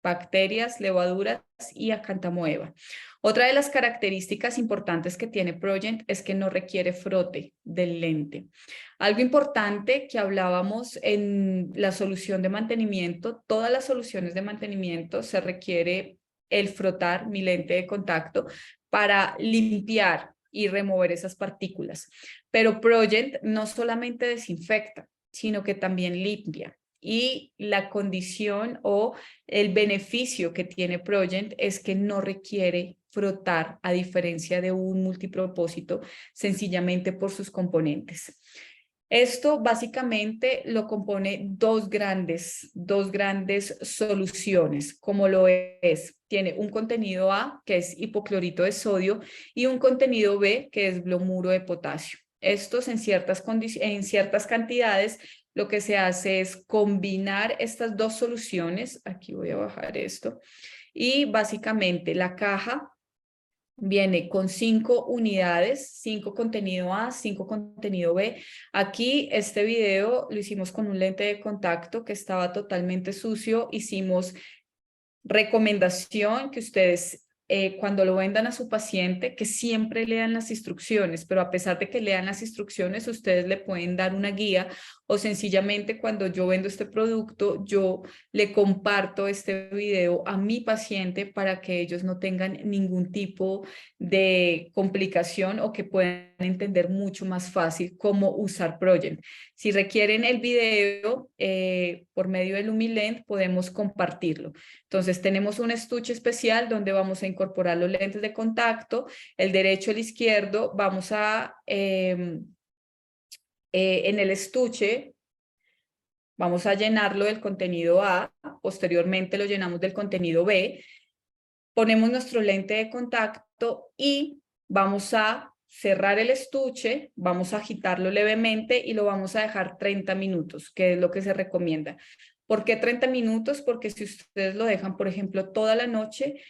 [SPEAKER 2] bacterias, levaduras y acantamoeba. Otra de las características importantes que tiene Progent es que no requiere frote del lente. Algo importante que hablábamos en la solución de mantenimiento, todas las soluciones de mantenimiento se requiere el frotar mi lente de contacto para limpiar y remover esas partículas. Pero Progent no solamente desinfecta, sino que también limpia. Y la condición o el beneficio que tiene Progent es que no requiere frotar, a diferencia de un multipropósito, sencillamente por sus componentes. Esto básicamente lo compone dos grandes soluciones, como lo es. Tiene un contenido A, que es hipoclorito de sodio, y un contenido B, que es bromuro de potasio. Estos en ciertas cantidades, lo que se hace es combinar estas dos soluciones. Aquí voy a bajar esto. Y básicamente la caja viene con 5 unidades, 5 contenido A, 5 contenido B. Aquí este video lo hicimos con un lente de contacto que estaba totalmente sucio. Hicimos recomendación que ustedes cuando lo vendan a su paciente, que siempre lean las instrucciones, pero a pesar de que lean las instrucciones, ustedes le pueden dar una guía o sencillamente cuando yo vendo este producto, yo le comparto este video a mi paciente para que ellos no tengan ningún tipo de complicación o que puedan entender mucho más fácil cómo usar Progent. Si requieren el video por medio del Lumilent, podemos compartirlo. Entonces tenemos un estuche especial donde vamos a incorporar los lentes de contacto, el derecho y el izquierdo. Vamos a, en el estuche, vamos a llenarlo del contenido A, posteriormente lo llenamos del contenido B, ponemos nuestro lente de contacto y vamos a cerrar el estuche, vamos a agitarlo levemente y lo vamos a dejar 30 minutos, que es lo que se recomienda. ¿Por qué 30 minutos? Porque si ustedes lo dejan, por ejemplo, toda la noche,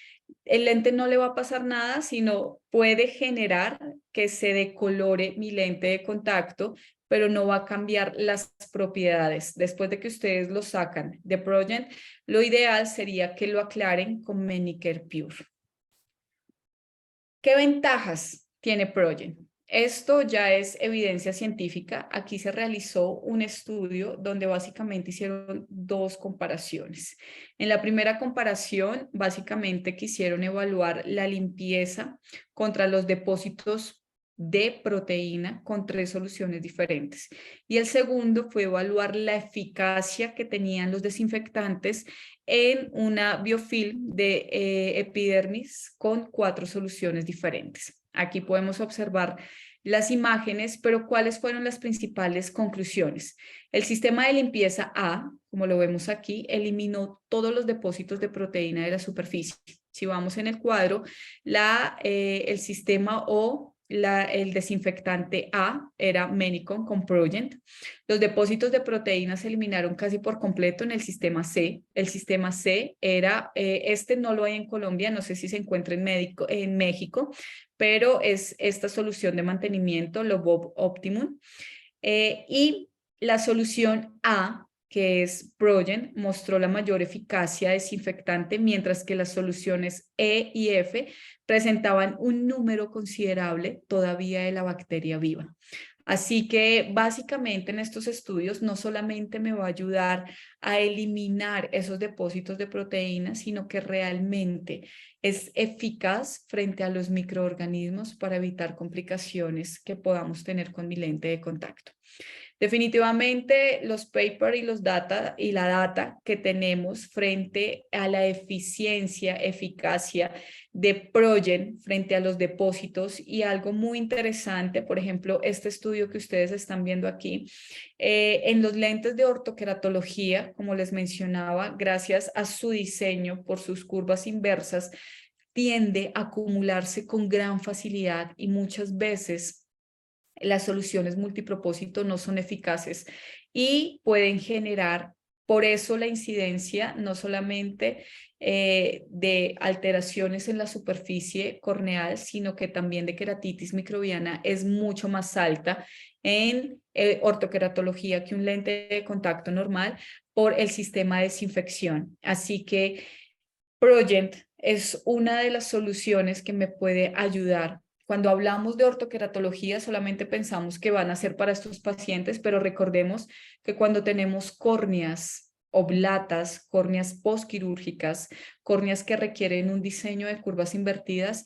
[SPEAKER 2] el lente no le va a pasar nada, sino puede generar que se decolore mi lente de contacto, pero no va a cambiar las propiedades. Después de que ustedes lo sacan de Progent, lo ideal sería que lo aclaren con Manicare Pure. ¿Qué ventajas tiene Progent? Esto ya es evidencia científica. Aquí se realizó un estudio donde básicamente hicieron dos comparaciones. En la primera comparación, básicamente quisieron evaluar la limpieza contra los depósitos de proteína con 3 soluciones diferentes. Y el segundo fue evaluar la eficacia que tenían los desinfectantes en una biofilm de epidermis con 4 soluciones diferentes. Aquí podemos observar las imágenes, pero ¿cuáles fueron las principales conclusiones? El sistema de limpieza A, como lo vemos aquí, eliminó todos los depósitos de proteína de la superficie. Si vamos en el cuadro, el sistema O, el desinfectante A era Menicon con Progent. Los depósitos de proteína se eliminaron casi por completo en el sistema C. El sistema C era, este no lo hay en Colombia, no sé si se encuentra en México, pero es esta solución de mantenimiento, Lobov Optimum. Y la solución A, que es Progent, mostró la mayor eficacia desinfectante, mientras que las soluciones E y F presentaban un número considerable todavía de la bacteria viva. Así que básicamente en estos estudios no solamente me va a ayudar a eliminar esos depósitos de proteínas, sino que realmente es eficaz frente a los microorganismos para evitar complicaciones que podamos tener con mi lente de contacto. Definitivamente los papers y la data que tenemos frente a la eficacia de Progent frente a los depósitos y algo muy interesante, por ejemplo, este estudio que ustedes están viendo aquí, en los lentes de ortoqueratología, como les mencionaba, gracias a su diseño por sus curvas inversas, tiende a acumularse con gran facilidad y muchas veces las soluciones multipropósito no son eficaces y pueden generar, por eso la incidencia no solamente de alteraciones en la superficie corneal, sino que también de queratitis microbiana es mucho más alta en ortoqueratología que un lente de contacto normal por el sistema de desinfección. Así que Progent es una de las soluciones que me puede ayudar. Cuando hablamos de ortoqueratología, solamente pensamos que van a ser para estos pacientes, pero recordemos que cuando tenemos córneas oblatas, córneas postquirúrgicas, córneas que requieren un diseño de curvas invertidas,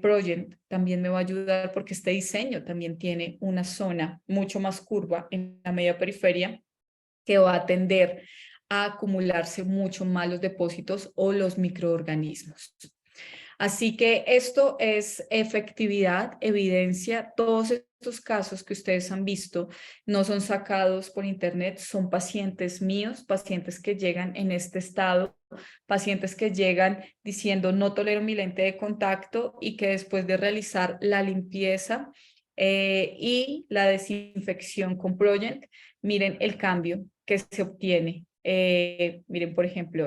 [SPEAKER 2] Progent también me va a ayudar porque este diseño también tiene una zona mucho más curva en la media periferia que va a tender a acumularse mucho más los depósitos o los microorganismos. Así que esto es efectividad, evidencia. Todos estos casos que ustedes han visto no son sacados por internet, son pacientes míos, pacientes que llegan en este estado, pacientes que llegan diciendo no tolero mi lente de contacto y que después de realizar la limpieza y la desinfección con Progent, miren el cambio que se obtiene. Miren, por ejemplo,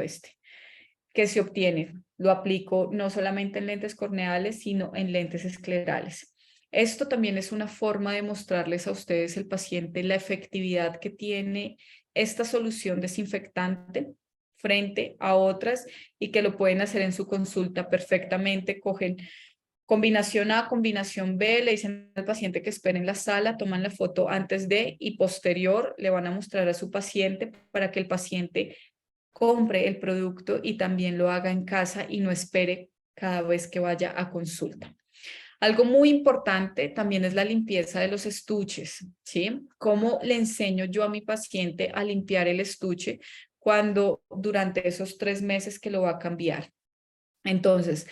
[SPEAKER 2] que se obtiene. Lo aplico no solamente en lentes corneales, sino en lentes esclerales. Esto también es una forma de mostrarles a ustedes, el paciente, la efectividad que tiene esta solución desinfectante frente a otras y que lo pueden hacer en su consulta perfectamente. Cogen combinación A, combinación B, le dicen al paciente que espere en la sala, toman la foto antes de y posterior, le van a mostrar a su paciente para que el paciente compre el producto y también lo haga en casa y no espere cada vez que vaya a consulta. Algo muy importante también es la limpieza de los estuches, ¿sí? ¿Cómo le enseño yo a mi paciente a limpiar el estuche cuando durante esos 3 meses que lo va a cambiar? Entonces,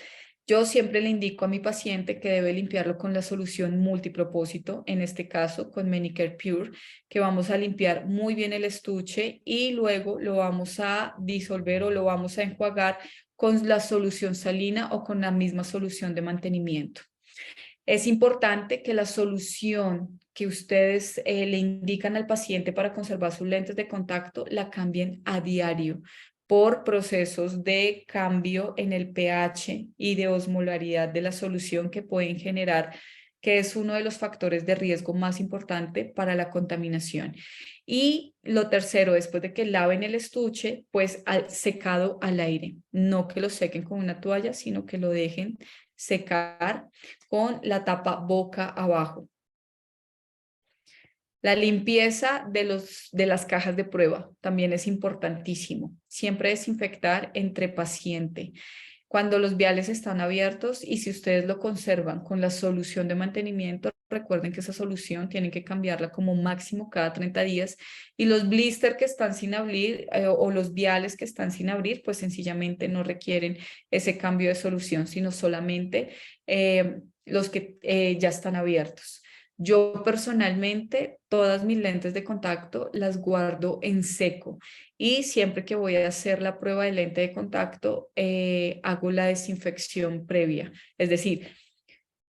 [SPEAKER 2] yo siempre le indico a mi paciente que debe limpiarlo con la solución multipropósito, en este caso con Manicare Pure, que vamos a limpiar muy bien el estuche y luego lo vamos a disolver o lo vamos a enjuagar con la solución salina o con la misma solución de mantenimiento. Es importante que la solución que ustedes le indican al paciente para conservar sus lentes de contacto la cambien a diario por procesos de cambio en el pH y de osmolaridad de la solución que pueden generar, que es uno de los factores de riesgo más importante para la contaminación. Y lo tercero, después de que laven el estuche, pues secado al aire, no que lo sequen con una toalla, sino que lo dejen secar con la tapa boca abajo. La limpieza de las cajas de prueba también es importantísimo. Siempre desinfectar entre paciente. Cuando los viales están abiertos y si ustedes lo conservan con la solución de mantenimiento, recuerden que esa solución tienen que cambiarla como máximo cada 30 días y los blister que están sin abrir o los viales que están sin abrir, pues sencillamente no requieren ese cambio de solución, sino solamente los que ya están abiertos. Yo personalmente todas mis lentes de contacto las guardo en seco y siempre que voy a hacer la prueba de lente de contacto hago la desinfección previa. Es decir,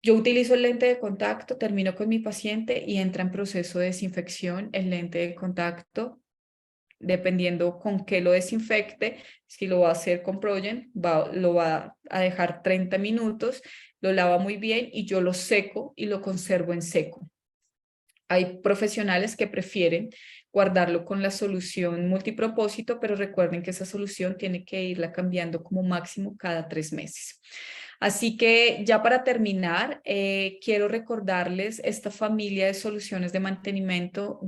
[SPEAKER 2] yo utilizo el lente de contacto, termino con mi paciente y entra en proceso de desinfección el lente de contacto. Dependiendo con qué lo desinfecte, si lo va a hacer con Progent, lo va a dejar 30 minutos, lo lava muy bien y yo lo seco y lo conservo en seco. Hay profesionales que prefieren guardarlo con la solución multipropósito, pero recuerden que esa solución tiene que irla cambiando como máximo cada 3 meses. Así que ya para terminar, quiero recordarles esta familia de soluciones de mantenimiento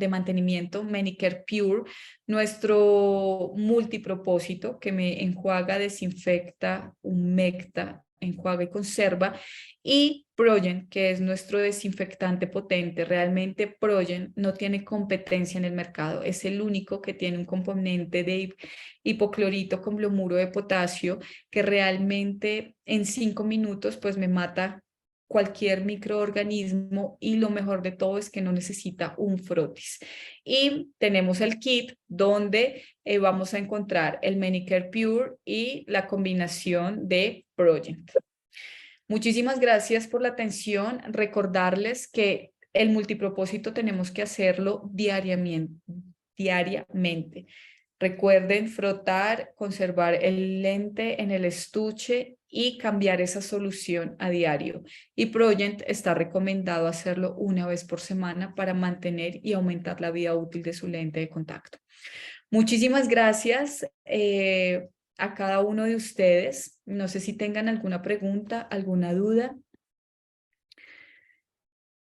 [SPEAKER 2] Manicare Pure, nuestro multipropósito que me enjuaga, desinfecta, humecta, enjuaga y conserva, y Progent, que es nuestro desinfectante potente. Realmente Progent no tiene competencia en el mercado, es el único que tiene un componente de hipoclorito con bromuro de potasio que realmente en 5 minutos pues me mata cualquier microorganismo y lo mejor de todo es que no necesita un frotis. Y tenemos el kit donde vamos a encontrar el Manicare Pure y la combinación de Progent. Muchísimas gracias por la atención. Recordarles que el multipropósito tenemos que hacerlo diariamente. Recuerden frotar, conservar el lente en el estuche y cambiar esa solución a diario. Y Progent está recomendado hacerlo una vez por semana para mantener y aumentar la vida útil de su lente de contacto. Muchísimas gracias a cada uno de ustedes. No sé si tengan alguna pregunta, alguna duda.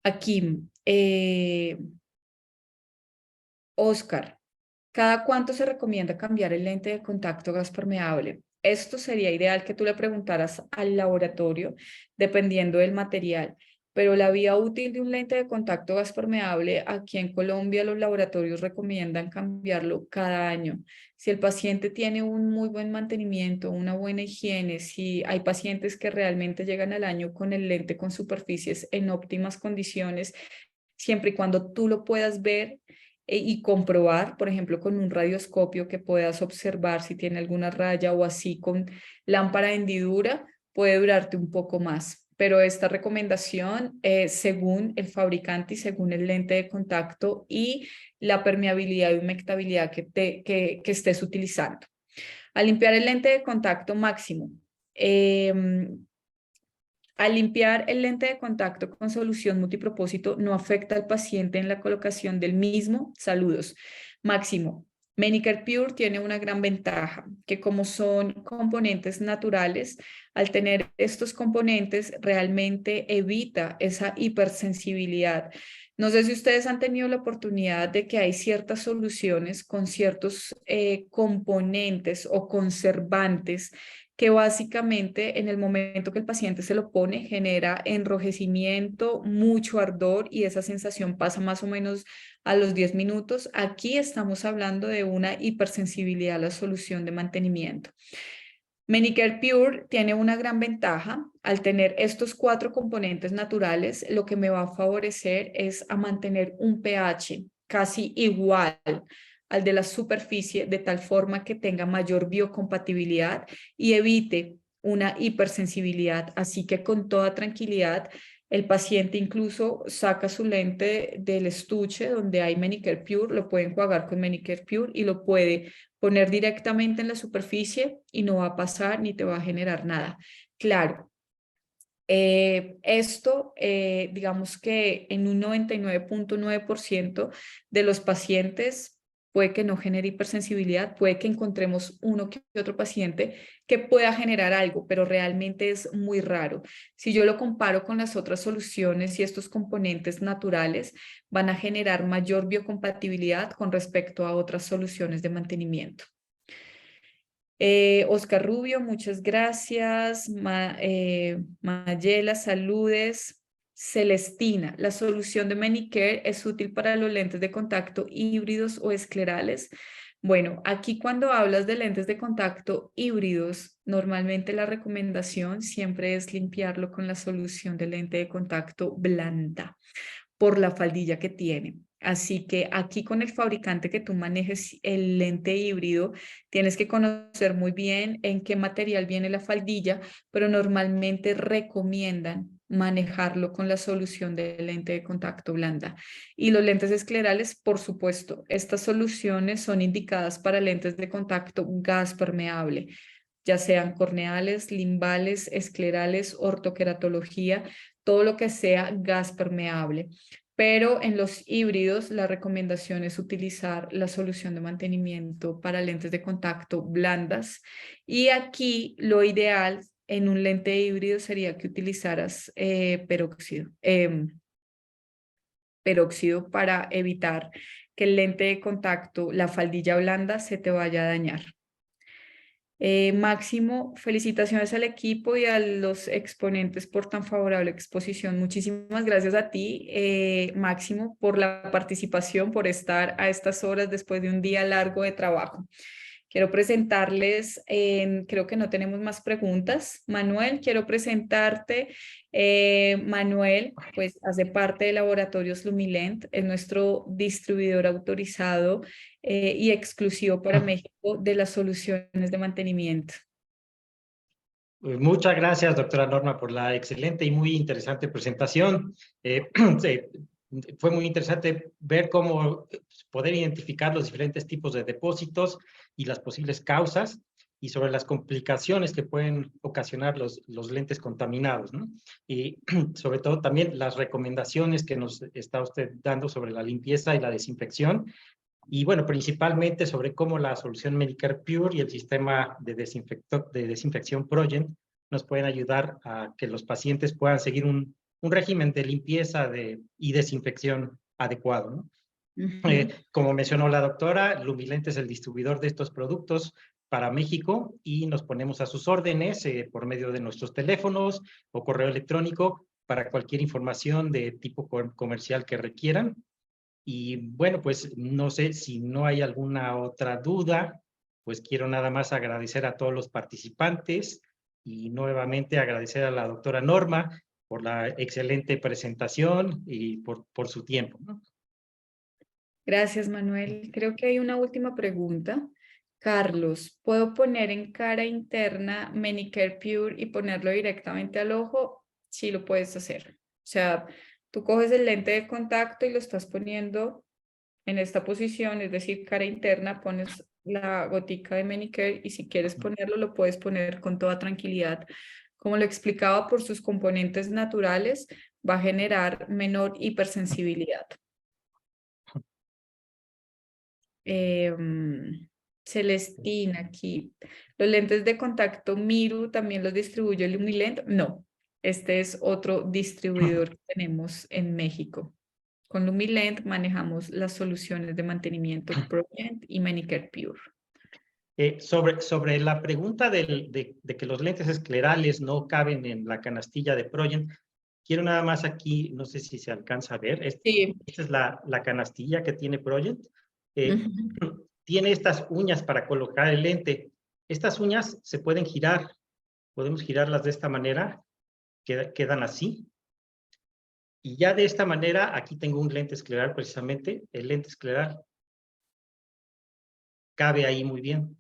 [SPEAKER 2] Aquí, Oscar, ¿cada cuánto se recomienda cambiar el lente de contacto gas permeable? Esto sería ideal que tú le preguntaras al laboratorio, dependiendo del material. Pero la vía útil de un lente de contacto gas permeable, aquí en Colombia los laboratorios recomiendan cambiarlo cada año. Si el paciente tiene un muy buen mantenimiento, una buena higiene, si hay pacientes que realmente llegan al año con el lente con superficies en óptimas condiciones, siempre y cuando tú lo puedas ver y comprobar, por ejemplo, con un radioscopio que puedas observar si tiene alguna raya o así con lámpara de hendidura, puede durarte un poco más. Pero esta recomendación, según el fabricante y según el lente de contacto y la permeabilidad y humectabilidad que estés utilizando. Al limpiar el lente de contacto máximo, al limpiar el lente de contacto con solución multipropósito no afecta al paciente en la colocación del mismo. Saludos. Máximo. Manicare Pure tiene una gran ventaja, que como son componentes naturales, al tener estos componentes realmente evita esa hipersensibilidad. No sé si ustedes han tenido la oportunidad de que hay ciertas soluciones con ciertos componentes o conservantes que básicamente en el momento que el paciente se lo pone genera enrojecimiento, mucho ardor y esa sensación pasa más o menos a los 10 minutos. Aquí estamos hablando de una hipersensibilidad a la solución de mantenimiento. Manicare Pure tiene una gran ventaja al tener estos 4 componentes naturales. Lo que me va a favorecer es a mantener un pH casi igual al de la superficie, de tal forma que tenga mayor biocompatibilidad y evite una hipersensibilidad. Así que con toda tranquilidad, el paciente incluso saca su lente del estuche donde hay Manicare Pure, lo puede enjuagar con Manicare Pure y lo puede poner directamente en la superficie y no va a pasar ni te va a generar nada. Claro. Digamos que en un 99.9% de los pacientes puede que no genere hipersensibilidad, puede que encontremos uno que otro paciente que pueda generar algo, pero realmente es muy raro. Si yo lo comparo con las otras soluciones y estos componentes naturales, van a generar mayor biocompatibilidad con respecto a otras soluciones de mantenimiento. Oscar Rubio, muchas gracias. Mayela, saludes. Celestina, la solución de Manicare es útil para los lentes de contacto híbridos o esclerales. Bueno, aquí cuando hablas de lentes de contacto híbridos, normalmente la recomendación siempre es limpiarlo con la solución de lente de contacto blanda por la faldilla que tiene. Así que aquí con el fabricante que tú manejes el lente híbrido, tienes que conocer muy bien en qué material viene la faldilla, pero normalmente recomiendan manejarlo con la solución de lente de contacto blanda. Y los lentes esclerales, por supuesto, estas soluciones son indicadas para lentes de contacto gas permeable, ya sean corneales, limbales, esclerales, ortoqueratología, todo lo que sea gas permeable. Pero en los híbridos la recomendación es utilizar la solución de mantenimiento para lentes de contacto blandas. Y aquí lo ideal en un lente híbrido sería que utilizaras peróxido para evitar que el lente de contacto, la faldilla blanda, se te vaya a dañar. Máximo, felicitaciones al equipo y a los exponentes por tan favorable exposición. Muchísimas gracias a ti, Máximo, por la participación, por estar a estas horas después de un día largo de trabajo. Quiero presentarles, creo que no tenemos más preguntas. Manuel, quiero presentarte. Manuel, pues hace parte de Laboratorios Lumilent, es nuestro distribuidor autorizado y exclusivo para México de las soluciones de mantenimiento.
[SPEAKER 3] Muchas gracias, doctora Norma, por la excelente y muy interesante presentación. Fue muy interesante ver cómo poder identificar los diferentes tipos de depósitos y las posibles causas y sobre las complicaciones que pueden ocasionar los lentes contaminados, ¿no? Y sobre todo también las recomendaciones que nos está usted dando sobre la limpieza y la desinfección Y bueno, principalmente sobre cómo la solución Medicare Pure y el sistema de desinfección Progent nos pueden ayudar a que los pacientes puedan seguir un régimen de limpieza y desinfección adecuado, ¿no? Como mencionó la doctora, Lumilent es el distribuidor de estos productos para México y nos ponemos a sus órdenes por medio de nuestros teléfonos o correo electrónico para cualquier información de tipo comercial que requieran. Y bueno, pues no sé si no hay alguna otra duda, pues quiero nada más agradecer a todos los participantes y nuevamente agradecer a la doctora Norma por la excelente presentación y por su tiempo, ¿no?
[SPEAKER 2] Gracias, Manuel. Creo que hay una última pregunta. Carlos, ¿puedo poner en cara interna Medicare Pure y ponerlo directamente al ojo? Sí, lo puedes hacer. O sea, tú coges el lente de contacto y lo estás poniendo en esta posición, es decir, cara interna, pones la gotica de Medicare y si quieres ponerlo, lo puedes poner con toda tranquilidad. Como lo explicaba, por sus componentes naturales, va a generar menor hipersensibilidad. Celestina aquí. ¿Los lentes de contacto Miru también los distribuye Lumilent? No, este es otro distribuidor que tenemos en México. Con Lumilent manejamos las soluciones de mantenimiento Progent y Medicare Pure.
[SPEAKER 3] Sobre la pregunta de que los lentes esclerales no caben en la canastilla de Progent, quiero nada más aquí, no sé si se alcanza a ver,
[SPEAKER 2] Sí.
[SPEAKER 3] esta es la canastilla que tiene Progent.
[SPEAKER 2] Ujú.
[SPEAKER 3] Tiene estas uñas para colocar el lente. Estas uñas se pueden girar, podemos girarlas de esta manera, quedan así. Y ya de esta manera, aquí tengo un lente escleral precisamente, el lente escleral cabe ahí muy bien,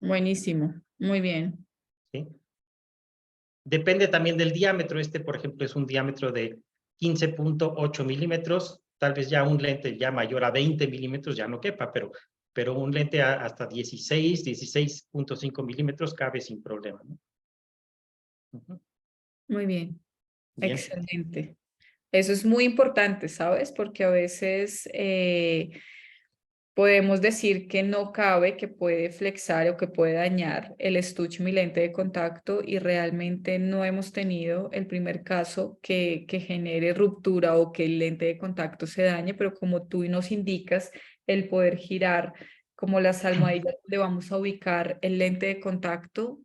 [SPEAKER 2] Buenísimo, muy bien.
[SPEAKER 3] ¿sí? Depende también del diámetro. Por ejemplo, es un diámetro de 15.8 milímetros. Tal vez ya un lente ya mayor a 20 milímetros ya no quepa, pero un lente hasta 16.5 milímetros cabe sin problema, ¿no?
[SPEAKER 2] Muy bien.
[SPEAKER 3] Bien.
[SPEAKER 2] Excelente. Eso es muy importante, ¿sabes? Porque a veces podemos decir que no cabe, que puede flexar o que puede dañar el estuche, mi lente de contacto, y realmente no hemos tenido el primer caso que genere ruptura o que el lente de contacto se dañe, pero como tú nos indicas, el poder girar como las almohadillas donde vamos a ubicar el lente de contacto.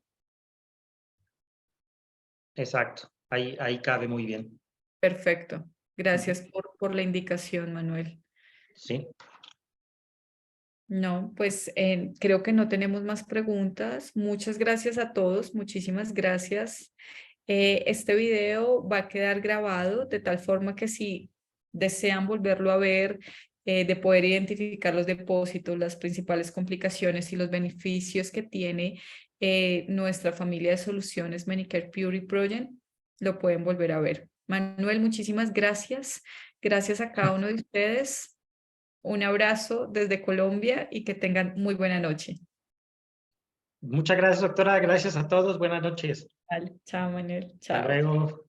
[SPEAKER 3] Exacto. Ahí cabe muy bien.
[SPEAKER 2] Perfecto. Gracias por la indicación, Manuel.
[SPEAKER 3] Sí.
[SPEAKER 2] No, pues creo que no tenemos más preguntas. Muchas gracias a todos, muchísimas gracias. Este video va a quedar grabado de tal forma que si desean volverlo a ver, de poder identificar los depósitos, las principales complicaciones y los beneficios que tiene nuestra familia de soluciones Medicare Pure Progent, lo pueden volver a ver. Manuel, muchísimas gracias. Gracias a cada uno de ustedes. Un abrazo desde Colombia y que tengan muy buena noche.
[SPEAKER 3] Muchas gracias, doctora. Gracias a todos. Buenas noches.
[SPEAKER 2] Vale, chao, Manuel.
[SPEAKER 3] Hasta
[SPEAKER 2] Chao.
[SPEAKER 3] luego.